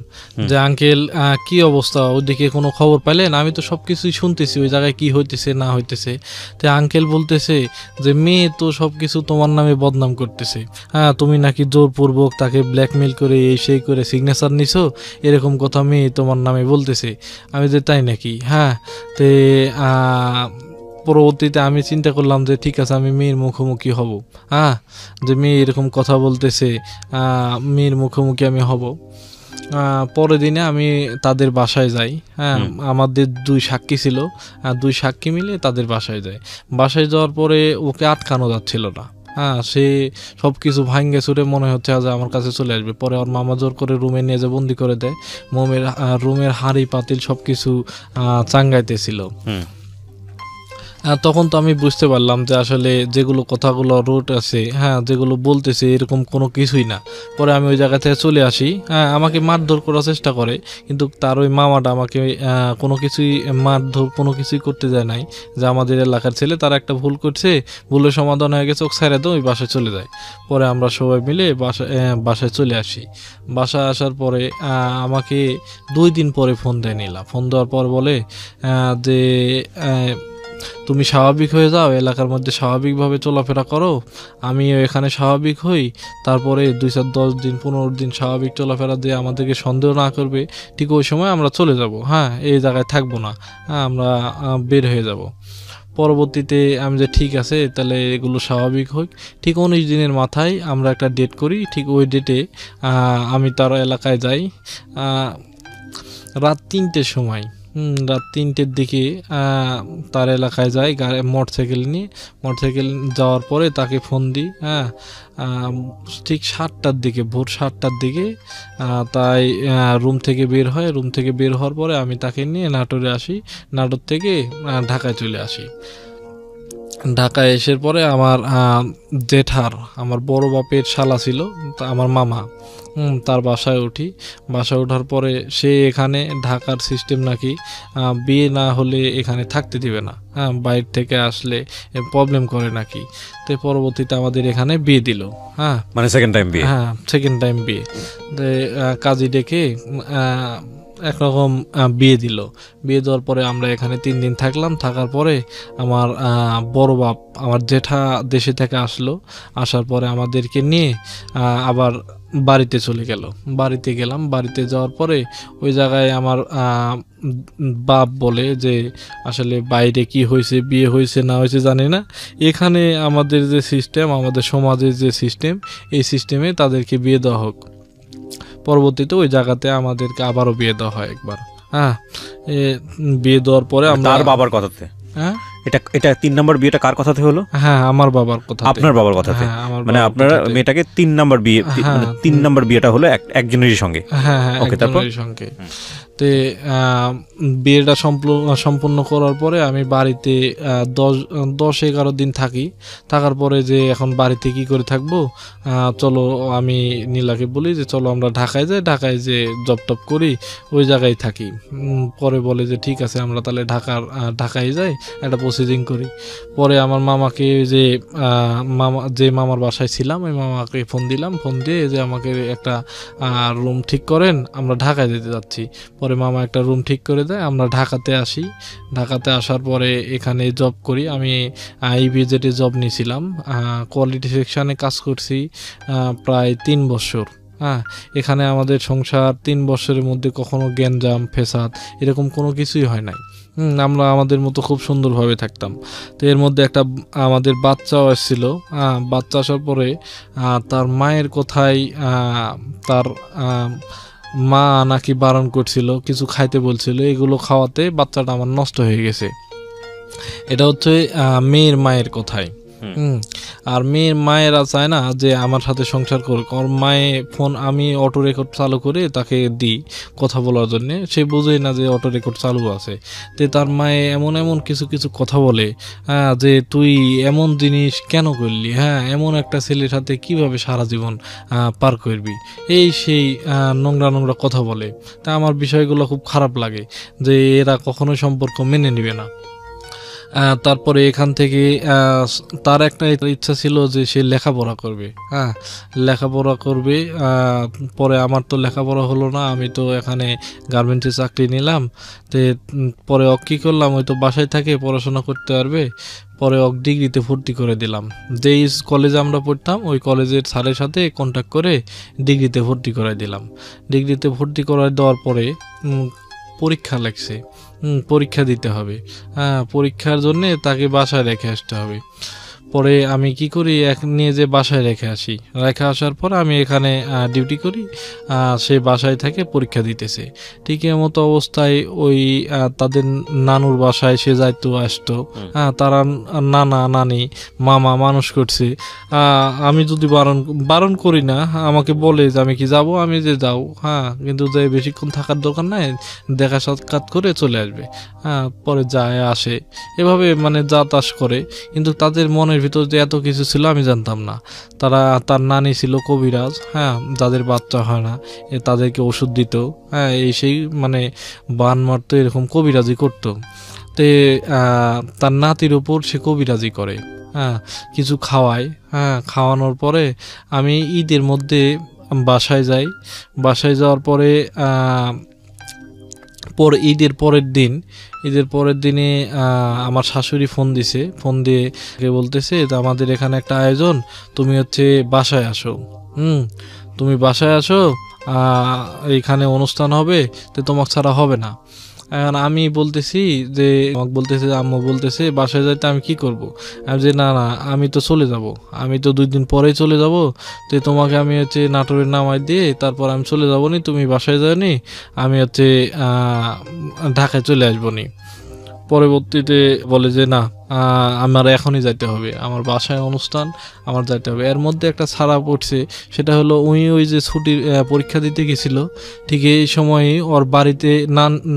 যে আঙ্কেল কি অবস্থা, ওইদিকে কোনো খবর পাইলেন? আমি তো সব কিছুই শুনতেছি ওই জায়গায় কি হইতেছে না হইতেছে। তো আঙ্কেল বলতেছে যে মেয়ে তো সব কিছু তোমার নামে বদনাম করতেছে, তুমি নাকি জোরপূর্বক তাকে ব্ল্যাকমেল করে এই সেই করে সিগনেচার নিছো, এরকম কথা মেয়ে তোমার নামে বলতেছে। আমি যে তাই নাকি? তে পরবর্তীতে আমি চিন্তা করলাম যে ঠিক আছে আমি মেয়ের মুখোমুখি হব, যে মেয়ে এরকম কথা বলতেছে, মেয়ের মুখোমুখি আমি হব। পরের দিনে আমি তাদের বাসায় যাই। আমাদের 2 সাক্ষী ছিল, 2 সাক্ষী মিলে তাদের বাসায় যায়। বাসায় যাওয়ার পরে ওকে আটকানো যাচ্ছিল না, সে সব কিছু ভাঙ্গে চুরে মনে হচ্ছে আজ আমার কাছে চলে আসবে। পরে ওর মামা জোর করে রুমে নিয়ে যে বন্দি করে দেয়, রুমের হাঁড়ি পাতিল সব কিছু চাঙ্গাইতেছিল। তখন তো আমি বুঝতে পারলাম যে আসলে যেগুলো কথাগুলো রুট আছে, হ্যাঁ, যেগুলো বলতেছে এরকম কোনো কিছুই না। পরে আমি ওই জায়গা থেকে চলে আসি। হ্যাঁ, আমাকে মারধর করার চেষ্টা করে, কিন্তু তার ওই মামাটা আমাকে কোনো কিছুই মারধর কোনো কিছুই করতে দেয় নাই, যে আমাদের এলাকার ছেলে তারা একটা ভুল করছে, ভুলের সমাধান হয়ে গেছে, ওকে ছেড়ে দাও, ওই বাসায় চলে যায়। পরে আমরা সবাই মিলে বাসায় চলে আসি। বাসায় আসার পরে আমাকে 2 দিন পরে ফোন দেয় নীলা। ফোন দেওয়ার পর বলে যে তুমি স্বাভাবিক হয়ে যাও, এলাকার মধ্যে স্বাভাবিকভাবে চলাফেরা করো, আমিও এখানে স্বাভাবিক হই, তারপরে 2-4-10 দিন 15 দিন স্বাভাবিক চলাফেরা দিয়ে আমাদেরকে সন্দেহ না করবে, ঠিক ওই সময় আমরা চলে যাব। হ্যাঁ, এই জায়গায় থাকবো না, হ্যাঁ, আমরা বের হয়ে যাব। পরবর্তীতে আমি যে ঠিক আছে তাহলে এগুলো স্বাভাবিক হোক। ঠিক 19 দিনের মাথায় আমরা একটা ডেট করি। ঠিক ওই ডেটে আমি তার এলাকায় যাই রাত 3টের সময়। রাত 3টের দিকে তার এলাকায় যাই মোটরসাইকেল নিয়ে। মোটরসাইকেল যাওয়ার পরে তাকে ফোন দিই। হ্যাঁ, ঠিক 7টার দিকে, ভোর 7টার দিকে তাই রুম থেকে বের হয়। রুম থেকে বের হওয়ার পরে আমি তাকে নিয়ে নাটোরে আসি। নাটোর থেকে ঢাকায় চলে আসি। ঢাকায় এসে পরে আমার জেঠার, আমার বড় বাপের শালা ছিল, আমার মামা, তার বাসায় উঠি। বাসায় ওঠার পরে সে এখানে ঢাকার সিস্টেম নাকি বিয়ে না হলে এখানে থাকতে দিবে না, হ্যাঁ, বাইরে থেকে আসলে প্রবলেম করে নাকি। তো পরবর্তীতে আমাদের এখানে বিয়ে দিল। হ্যাঁ, মানে সেকেন্ড টাইম বিয়ে। হ্যাঁ, সেকেন্ড টাইম বিয়ে। কাজী ডেকে একরকম বিয়ে দিল। বিয়ে দেওয়ার পরে আমরা এখানে 3 দিন থাকলাম। থাকার পরে আমার বড় বাপ, আমার জেঠা দেশে থেকে আসলো। আসার পরে আমাদেরকে নিয়ে আবার বাড়িতে চলে গেল। বাড়িতে গেলাম। বাড়িতে যাওয়ার পরে ওই জায়গায় আমার বাপ বলে যে আসলে বাইরে কি হয়েছে, বিয়ে হয়েছে না হয়েছে জানি না, এখানে আমাদের যে সিস্টেম, আমাদের সমাজের যে সিস্টেম, এই সিস্টেমে তাদেরকে বিয়ে দেওয়া হোক। পরবর্তীতে ওই জায়গাতে আমাদেরকে আবারও বিয়ে দেওয়া হয় একবার। হ্যাঁ, বিয়ে দেওয়ার পরে আমরা তার বাবার কথাতে, হ্যাঁ, এটা 3 নম্বর বিয়েটা কার কথাতে হলো? হ্যাঁ, আমার বাবার কথা। আপনার বাবার কথাতে? মানে আপনার মেয়েটাকে 3 নম্বর বিয়ে, মানে 3 নম্বর বিয়েটা হলো একজনেরই সঙ্গে? হ্যাঁ, ওকে, তারপর সঙ্গে। তে বিয়েটা সম্পূর্ণ করার পরে আমি বাড়িতে 10-11 দিন থাকি। থাকার পরে যে এখন বাড়িতে কি করে থাকবো, চলো আমি নীলাকে বলি যে চলো আমরা ঢাকায় যাই, ঢাকায় যে জব টপ করি, ওই জায়গায় থাকি। পরে বলে যে ঠিক আছে আমরা তাহলে ঢাকায় যাই, একটা প্রসিডিং করি। পরে আমার মামাকে যে মামার বাসায় ছিলাম, ওই মামাকে ফোন দিলাম। ফোন দিয়ে যে আমাকে একটা রুম ঠিক করেন, আমরা ঢাকায় যেতে যাচ্ছি। পরে মামা একটা রুম ঠিক করে দেয়। আমরা ঢাকাতে আসি। ঢাকাতে আসার পরে এখানে জব করি। আমি ইভিজেটে জব নিয়েছিলাম, কোয়ালিটি সেকশানে কাজ করছি প্রায় 3 বছর। হ্যাঁ, এখানে আমাদের সংসার 3 বছরের মধ্যে কখনো গ্যাঞ্জাম ফেসাদ এরকম কোনো কিছুই হয় নাই। আমরা আমাদের মতো খুব সুন্দরভাবে থাকতাম। তো এর মধ্যে একটা আমাদের বাচ্চাও এসেছিল। বাচ্চা আসার পরে তার মায়ের কথায় তার মা নাকি বারণ করছিল, কিছু খাইতে বলছিল, এগুলো খাওয়াতে বাচ্চাটা আমার নষ্ট হয়ে গেছে। এটা হচ্ছে মেয়ের মায়ের কথায়। আর মেয়ের মায়েরা চায় না যে আমার সাথে সংসার করুক। ওর মায়ে ফোন, আমি অটো রেকর্ড চালু করে তাকে দিই কথা বলার জন্য, সে বোঝেই না যে অটো রেকর্ড চালু আছে। তে তার মায়ে এমন কিছু কথা বলে, যে তুই এমন জিনিস কেন করলি, হ্যাঁ, এমন একটা ছেলের সাথে কিভাবে সারা জীবন পার করবি, এই সেই নোংরা কথা বলে। তা আমার বিষয়গুলো খুব খারাপ লাগে যে এরা কখনোই সম্পর্ক মেনে নেবে না। তারপরে এখান থেকে তার একটা ইচ্ছা ছিল যে সে লেখাপড়া করবে। হ্যাঁ, লেখাপড়া করবে। পরে আমার তো লেখাপড়া হলো না, আমি তো এখানে গার্মেন্টসে চাকরি নিলাম। তো পরে কী করলাম, ওই তো বাসায় থাকে পড়াশোনা করতে পারবে। পরে ডিগ্রিতে ভর্তি করে দিলাম। যেই কলেজে আমরা পড়তাম ওই কলেজের স্যারের সাথে কন্ট্যাক্ট করে ডিগ্রিতে ভর্তি করে দিলাম। ডিগ্রিতে ভর্তি করে দেওয়ার পরে পরীক্ষা লাগছে, পরীক্ষা দিতে হবে। হ্যাঁ, পরীক্ষার জন্যে তাকে বাসায় রেখে আসতে হবে। পরে আমি কি করি নিয়ে যে বাসায় রেখে আসি, রেখে আসার পর আমি এখানে ডিউটি করি, সে বাসায় থেকে পরীক্ষা দিতেছে। ঠিক মতো অবস্থায় ওই তাদের নানুর বাসায় সে যাইতো আসতো, তারা নানা নানি মামা মানুষ করছে। আমি যদি বারণ করি না, আমাকে বলে যে আমি কি যাব, আমি যে যাও, কিন্তু যে বেশিক্ষণ থাকার দরকার নাই, দেখা সাক্ষাৎ করে চলে আসবে। পরে যায় আসে, এভাবে মানে যা তাস করে। কিন্তু তাদের মনের ভিতর যে এত কিছু ছিল আমি জানতাম না। তার নানি ছিল কবিরাজ, যাদের বাচ্চা হয় না তাদেরকে ওষুধ দিত, এই সেই মানে বান মারতো, এরকম কবিরাজি করতো। তে তার নাতির উপর সে কবিরাজি করে, কিছু খাওয়ায়। খাওয়ানোর পরে আমি ঈদের মধ্যে বাসায় যাই। বাসায় যাওয়ার পরে ঈদের পরের দিনে আমার শাশুড়ি ফোন দিছে, ফোন দিয়ে বলতেছে যে আমাদের এখানে একটা আয়োজন, তুমি হচ্ছে বাসায় আসো। তুমি বাসায় আসো, এইখানে অনুষ্ঠান হবে, তো তোমাকে ছাড়া হবে না। এখন আমি বলতেছি যে, আমাকে বলতেছে, আম্মু বলতেছে বাসায় যাইতে আমি কি করব। আমি যে না না, আমি তো চলে যাব, আমি তো 2 দিন পরেই চলে যাব, তো তোমাকে আমি হচ্ছে নাটোরের নামাই দিয়ে তারপর আমি চলে যাবো নি, তুমি বাসায় যাওনি, আমি হচ্ছে ঢাকায় চলে আসবো নি। পরবর্তীতে বলে যে না, আমার এখনই যাইতে হবে, আমার বাসায় অনুষ্ঠান, আমার যাইতে হবে। এর মধ্যে একটা ছাড়া পড়ছে, সেটা হলো ওই যে ছুটির পরীক্ষা দিতে গেছিল, ঠিক এই সময়ে ওর বাড়িতে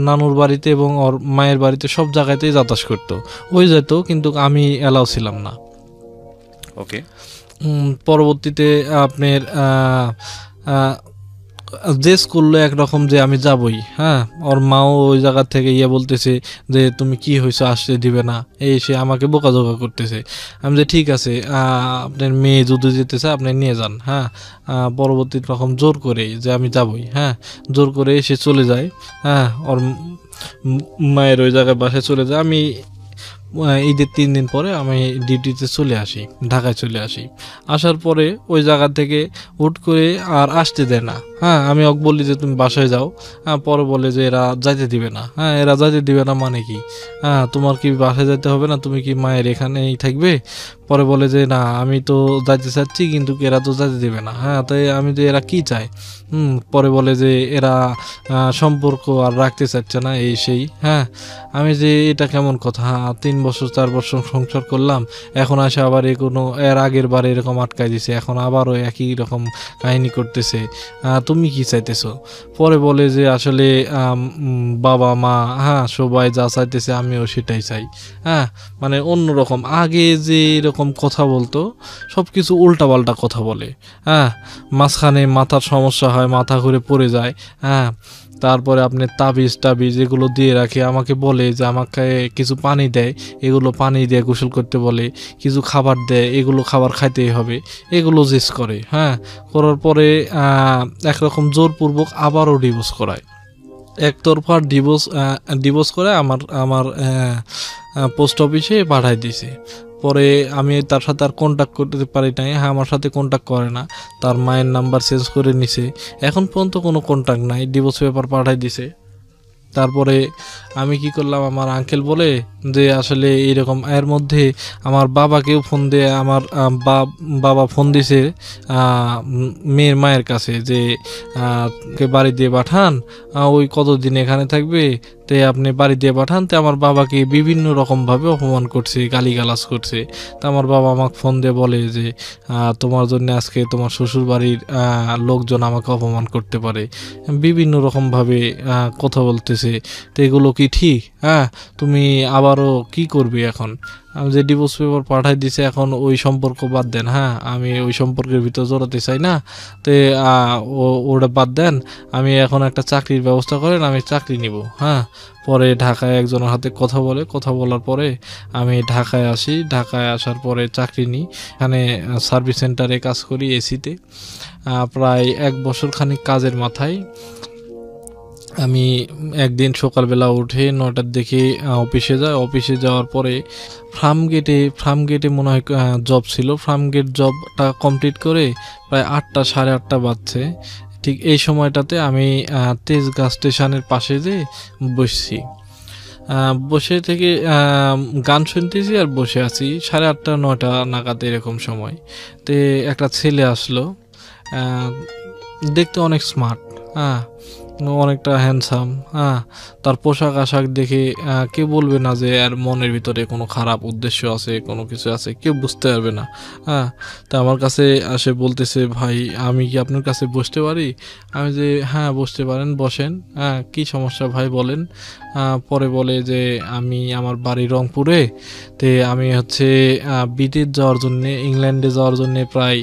নানুর বাড়িতে এবং ওর মায়ের বাড়িতে সব জায়গাতেই যাতায়াত করতো, ওই যেত, কিন্তু আমি অ্যালাউ ছিলাম না। ওকে। পরবর্তীতে আপনার জেস করলো একরকম যে আমি যাবই। ওর মাও ওই জায়গা থেকে বলতেছে যে তুমি কি হয়েছে, আসতে দিবে না, সে আমাকে বোকাজোকা করতেছে। আমি যে ঠিক আছে, আপনার মেয়ে যদি যেতে চায় আপনি নিয়ে যান। পরবর্তী রকম জোর করে যে আমি যাবই, জোর করে সে চলে যায়। ওর মায়ের ওই জায়গায় বাসায় চলে যায়। আমি ঈদের 3 দিন পরে আমি ডিউটিতে চলে আসি, ঢাকায় চলে আসি। আসার পরে ওই জায়গা থেকে হুট করে আর আসতে দেয় না। আমি ওকে বলি যে তুমি বাসায় যাও, পরে বলে যে এরা যাইতে দিবে না। এরা যাইতে দিবে না মানে কি, তোমার কি বাসায় যাইতে হবে না, তুমি কি মায়ের এখানেই থাকবে? পরে বলে যে না, আমি তো যাইতে চাচ্ছি, কিন্তু এরা তো যাইতে দিবে না। তাই আমি যে এরা কি চায়। পরে বলে যে এরা সম্পর্ক আর রাখতে চাচ্ছে না, এই সেই। আমি যে এটা কেমন কথা, 3 বছর 4 বছর সংসার করলাম, এখন আসে আবার এর আগের বারে এরকম আটকাই দিছে, এখন আবারও একই রকম কাহিনী করতেছে, তুমি কি চাইতেছো? পরে বলে যে আসলে বাবা মা সবাই যা চাইতেছে আমিও সেটাই চাই। মানে অন্যরকম, আগে যে এরকম কথা বলতো সব কিছু উল্টাপাল্টা কথা বলে। মাঝখানে মাথার সমস্যা হয়, মাথা ঘুরে পড়ে যায়। তারপরে আপনি তাবিজ এগুলো দিয়ে রাখে, আমাকে বলে যে আমাকে কিছু পানি দেয়, এগুলো পানি দিয়ে গোসল করতে বলে, কিছু খাবার দেয়, এগুলো খাবার খাইতেই হবে, এগুলো জেস করে। করার পরে একরকম জোরপূর্বক আবারও ডিভোর্স করায়, একতরফা ডিভোর্স করে আমার পোস্ট অফিসে পাঠাই দিয়েছে। পরে আমি তার সাথে আর কন্ট্যাক্ট করতে পারি নাই। আমার সাথে কন্ট্যাক্ট করে না, তার মায়ের নাম্বার চেঞ্জ করে নিছে, এখন পর্যন্ত কোনো কন্ট্যাক্ট নাই, ডিভোর্স পেপার পাঠাই দিছে। তারপরে আমি কি করলাম, আমার আঙ্কেল বলে যে আসলে এইরকম, এর মধ্যে আমার বাবাকেও ফোন দিয়ে, আমার বাবা ফোন দিছে মেয়ের মায়ের কাছে যে বাড়ি দিয়ে পাঠান, ওই কতদিন এখানে থাকবে, তে আপনি বাড়ি দিয়ে পাঠান। তো আমার বাবাকে বিভিন্ন রকমভাবে অপমান করছে, গালিগালাজ করছে। তা আমার বাবা আমাকে ফোন দিয়ে বলে যে তোমার জন্য আজকে তোমার শ্বশুর বাড়ির লোকজন আমাকে অপমান করতে পারে, বিভিন্ন রকমভাবে কথা বলতেছে। তো এগুলো কি ঠিক? তুমি আবারও কি করবি এখন? আমি যে ডিভোর্স পেপার পাঠাই দিছে, এখন ওই সম্পর্ক বাদ দেন। আমি ওই সম্পর্কের ভিতর জড়াতে চাই না, তো ওটা বাদ দেন, আমি এখন একটা চাকরির ব্যবস্থা করেন, আমি চাকরি নিব। পরে ঢাকায় একজনের হাতে কথা বলার পরে আমি ঢাকায় আসি। ঢাকায় আসার পরে চাকরি নিই, এখানে সার্ভিস সেন্টারে কাজ করি, এসিতে। প্রায় 1 বছর খানিক কাজের মাথায় আমি একদিন সকালবেলা উঠে 9টার দিকে অফিসে যাওয়ার পরে ফার্ম গেটে মনে হয় জব ছিল। ফার্ম গেট জবটা কমপ্লিট করে প্রায় 8টা 8:30 বাজছে। ঠিক এই সময়টাতে আমি তেজগাঁ স্টেশনের পাশে যে বসছি, বসে থেকে গান শুনতেছি আর বসে আছি 8:30 9টা নাগাদ এরকম সময়। তে একটা ছেলে আসলো, দেখতে অনেক স্মার্ট, হ্যাঁ, অনেকটা হ্যান্ডসাম, হ্যাঁ। তার পোশাক আশাক দেখে কেউ বলবে না যে আর মনের ভিতরে কোনো খারাপ উদ্দেশ্য আছে, কোনো কিছু আছে, কেউ বুঝতে পারবে না, হ্যাঁ। তা আমার কাছে আসে বলতেছে, ভাই আমি কি আপনার কাছে বসতে পারি? আমি যে হ্যাঁ বসতে পারেন, বসেন, হ্যাঁ কী সমস্যা ভাই বলেন। পরে বলে যে আমি আমার বাড়ি রংপুরে, তে আমি হচ্ছে বিদেশ যাওয়ার জন্যে, ইংল্যান্ডে যাওয়ার জন্যে প্রায়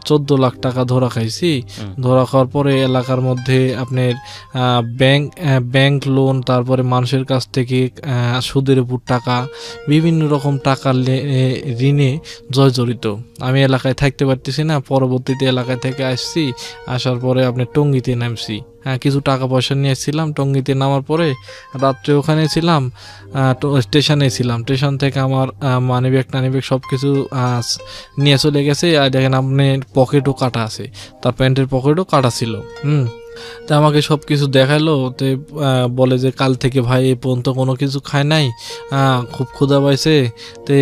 14 লাখ টাকা ধরা খাইছি। ধরা খাওয়ার পরে এলাকার মধ্যে আপনার ব্যাংক লোন, তারপরে মানুষের কাছ থেকে সুদের উপর টাকা, বিভিন্ন রকম টাকা ঋণে জর্জরিত। আমি এলাকায় থাকতে পারতেছি না, পরবর্তীতে এলাকায় থেকে আসছি, আসার পরে আপনি টঙ্গীতে নামছি, হ্যাঁ কিছু টাকা পয়সা নিয়ে এসেছিলাম। টঙ্গীতে নামার পরে রাত্রে ওখানে ছিলাম, স্টেশনে ছিলাম। স্টেশন থেকে আমার মানিব্যাগ টানিব্যাগ সব কিছু নিয়ে চলে গেছে। আর দেখেন আপনার পকেটও কাটা আছে, তার প্যান্টের পকেটও কাটা ছিল। তা আমাকে সব কিছু দেখালো। তে বলে যে কাল থেকে ভাই এ পর্যন্ত কোনো কিছু খায় নাই, খুব ক্ষুধা পাইছে। তে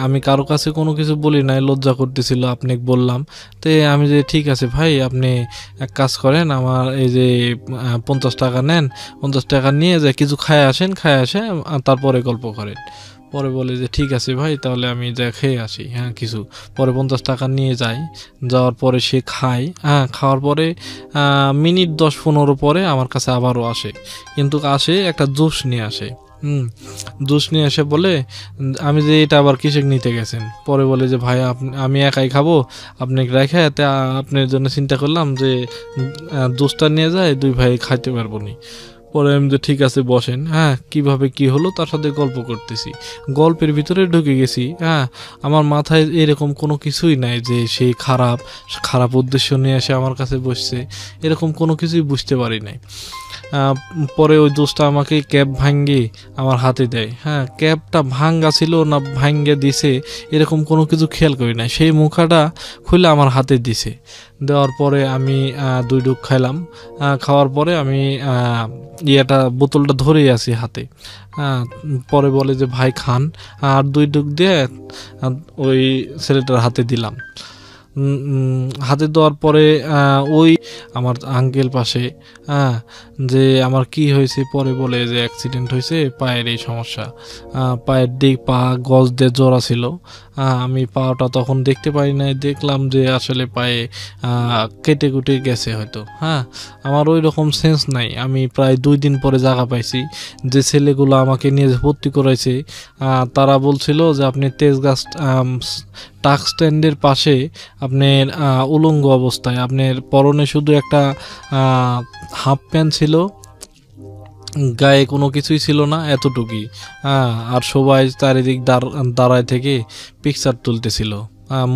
আমি কারো কাছে কোনো কিছু বলি নাই, লজ্জা করতেছিল, আপনাকে বললাম। তে আমি যে ঠিক আছে ভাই, আপনি এক কাজ করেন, আমার এই যে 50 টাকা নেন, 50 টাকা নিয়ে যে কিছু খায় আসেন, খায় আসে তারপরে গল্প করেন। পরে বলে যে ঠিক আছে ভাই, তাহলে আমি যা খেয়ে আসি, হ্যাঁ কিছু। পরে 50 টাকা নিয়ে যাই, যাওয়ার পরে সে খায়, হ্যাঁ খাওয়ার পরে মিনিট 10-15 পরে আমার কাছে আবারও আসে, কিন্তু আসে একটা জুস নিয়ে আসে। জুস নিয়ে এসে বলে আমি যে এটা আবার কিসে নিতে গেছেন। পরে বলে যে ভাই আমি একাই খাবো, আপনাকে রেখে আপনার জন্য চিন্তা করলাম যে জুসটা নিয়ে যায়, দুই ভাই খাইতে পারবো নি। পরে আমি যে ঠিক আছে বসেন, হ্যাঁ কিভাবে কি হলো তার সাথে গল্প করতেছি, গল্পের ভিতরে ঢুকে গেছি। হ্যাঁ আমার মাথায় এরকম কোনো কিছুই নাই যে সে খারাপ উদ্দেশ্য নিয়ে এসে আমার কাছে বসছে, এরকম কোনো কিছুই বুঝতে পারি নাই। পরে ওই দোষটা আমাকে ক্যাব ভাঙ্গে আমার হাতে দেয়। হ্যাঁ ক্যাবটা ভাঙ্গা ছিল না ভাঙ্গে দিছে এরকম কোনো কিছু খেয়াল করি না, সেই মুখাটা খুলে আমার হাতে দিছে। দেওয়ার পরে আমি 2 ডুব খাইলাম। খাওয়ার পরে আমি বোতলটা ধরেই আছি হাতে। পরে বলে যে ভাই খান, আর 2 ডুব দিয়ে ওই ছেলেটার হাতে দিলাম। হাতে দেওয়ার পরে ওই আমার আঙ্কেল পাশে, যে আমার কি হয়েছে, পরে বলে যে অ্যাক্সিডেন্ট হয়েছে, পায়ের এই সমস্যা, পায়ের পা গজ দিয়ে জোড়া ছিল। আমি পাটা তখন দেখতে পাই নাই, দেখলাম যে আসলে পায়ে কেটে কুটে গেছে হয়তো। আমার ওই রকম সেন্স নাই। আমি প্রায় 2 দিন পরে জায়গা পাইছি। যে ছেলেগুলো আমাকে নিয়ে ভর্তি করাইছে তারা বলছিল যে আপনি তেজগাছ টাক স্ট্যান্ডের পাশে আপনার উলঙ্গ অবস্থায়, আপনার পরনে শুধু একটা হাফ প্যান্ট ছিল, গায়ে কোনো কিছুই ছিল না, এতটুকুই। আর সবাই চারিদিক দাঁড়ায় থেকে পিকচার তুলতেছিল,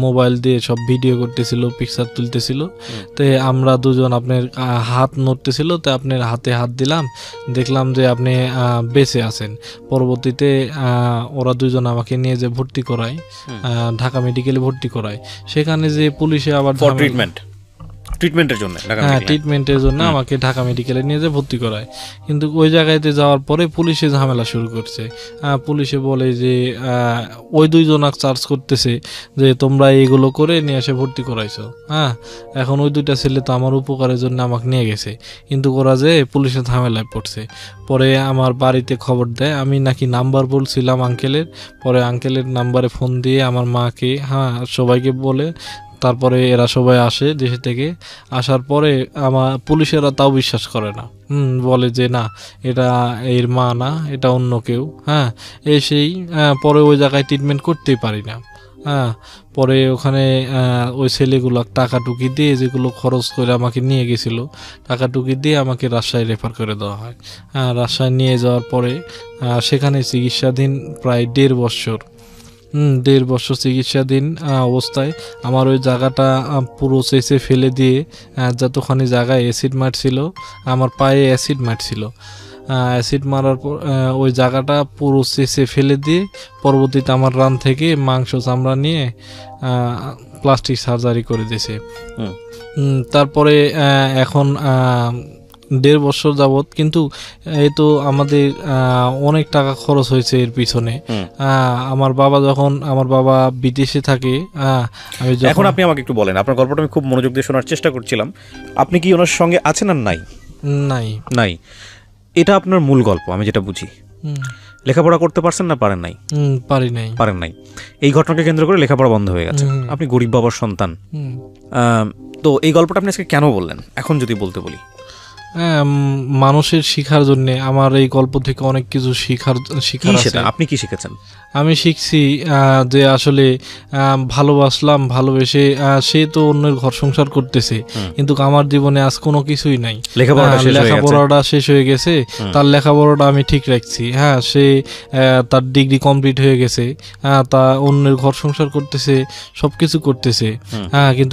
মোবাইল দিয়ে সব ভিডিও করতেছিল, পিকচার তুলতেছিল। তো আমরা দুজন আপনার হাত নড়তেছিল, তো আপনার হাতে হাত দিলাম, দেখলাম যে আপনি বেঁচে আছেন। পরবর্তীতে ওরা দুজন আমাকে নিয়ে যে ভর্তি করায়, ঢাকা মেডিকেলে ভর্তি করায়। সেখানে যে পুলিশে আবার ট্রিটমেন্টের জন্য আমাকে ঢাকা মেডিকেলে নিয়ে যে ভর্তি করায়। কিন্তু ওই জায়গাতে যাওয়ার পরে পুলিশে ঝামেলা শুরু করছে। পুলিশে বলে যে ওই 2 জনক চার্জ করতেছে যে তোমরা এইগুলো করে নিয়ে এসে ভর্তি করাইছো। এখন ওই 2টা ছেলে তো আমার উপকারের জন্য আমাকে নিয়ে গেছে, কিন্তু ওরা যে পুলিশের ঝামেলায় পড়ছে। পরে আমার বাড়িতে খবর দেয়, আমি নাকি নাম্বার বলছিলাম আঙ্কেলের। পরে আঙ্কেলের নাম্বারে ফোন দিয়ে আমার মাকে, সবাইকে বলে, তারপরে এরা সবাই আসে দেশে থেকে। আসার পরে আমার পুলিশেরা তাও বিশ্বাস করে না, বলে যে না এটা এর মা না, এটা অন্য কেউ। এসেই পরে ওই জায়গায় ট্রিটমেন্ট করতেই পারি না। পরে ওখানে ওই ছেলেগুলো টাকা টুকি দিয়ে, যেগুলো খরচ করে আমাকে নিয়ে গেছিল, টাকা টুকি দিয়ে আমাকে রাজশাহী রেফার করে দেওয়া হয়। রাজশাহী নিয়ে যাওয়ার পরে সেখানে চিকিৎসাধীন প্রায় 1.5 বছর। 1.5 বছর চিকিৎসাধীন অবস্থায় আমার ওই জায়গাটা পুরো চেঁচে ফেলে দিয়ে, যতখানি জায়গায় অ্যাসিড মারছিল, আমার পায়ে অ্যাসিড মারছিল। অ্যাসিড মারার পর ওই জায়গাটা পুরো চেঁচে ফেলে দিয়ে পরবর্তীতে আমার রান থেকে মাংস চামড়া নিয়ে প্লাস্টিক সার্জারি করে দিয়েছে। তারপরে এখন 1.5 বছর যাবত, কিন্তু এই তো আমাদের অনেক টাকা খরচ হয়েছে এর পিছনে। আমার বাবা বিদেশে থাকে। এখন আপনি আমাকে একটু বলেন, আপনার গল্পটা আমি খুব মনোযোগ দিয়ে শোনার চেষ্টা করছিলাম। আপনি কি ওনার সঙ্গে আছেন আর নাই? নাই। এটা আপনার মূল গল্প, আমি যেটা বুঝি। লেখাপড়া করতে পারছেন না পারেন নাই? পারেন নাই। এই ঘটনাকে কেন্দ্র করে লেখাপড়া বন্ধ হয়ে গেছে। আপনি গরিব বাবার সন্তান। তো এই গল্পটা আপনি আজকে কেন বললেন, এখন যদি বলতে বলি? মানুষের শিখার জন্য। আমার এই গল্প থেকে অনেক কিছু শিখার আছে। আপনি কি শিখেছেন? আমি শিখছি যে আসলে ভালোবাসলাম, ভালোবেসে সে তো অন্যের ঘর সংসার করতেছে, কিন্তু আমার জীবনে আজ কোনো কিছুই নাই। লেখাপড়াটা শেষ হয়ে গেছে, তার লেখাপড়াটা আমি ঠিক রাখছি। হ্যাঁ, সে তার ডিগ্রি কমপ্লিট হয়ে গেছে, তা অন্যের ঘর সংসার করতেছে, সবকিছু করতেছে। হ্যাঁ, কিন্তু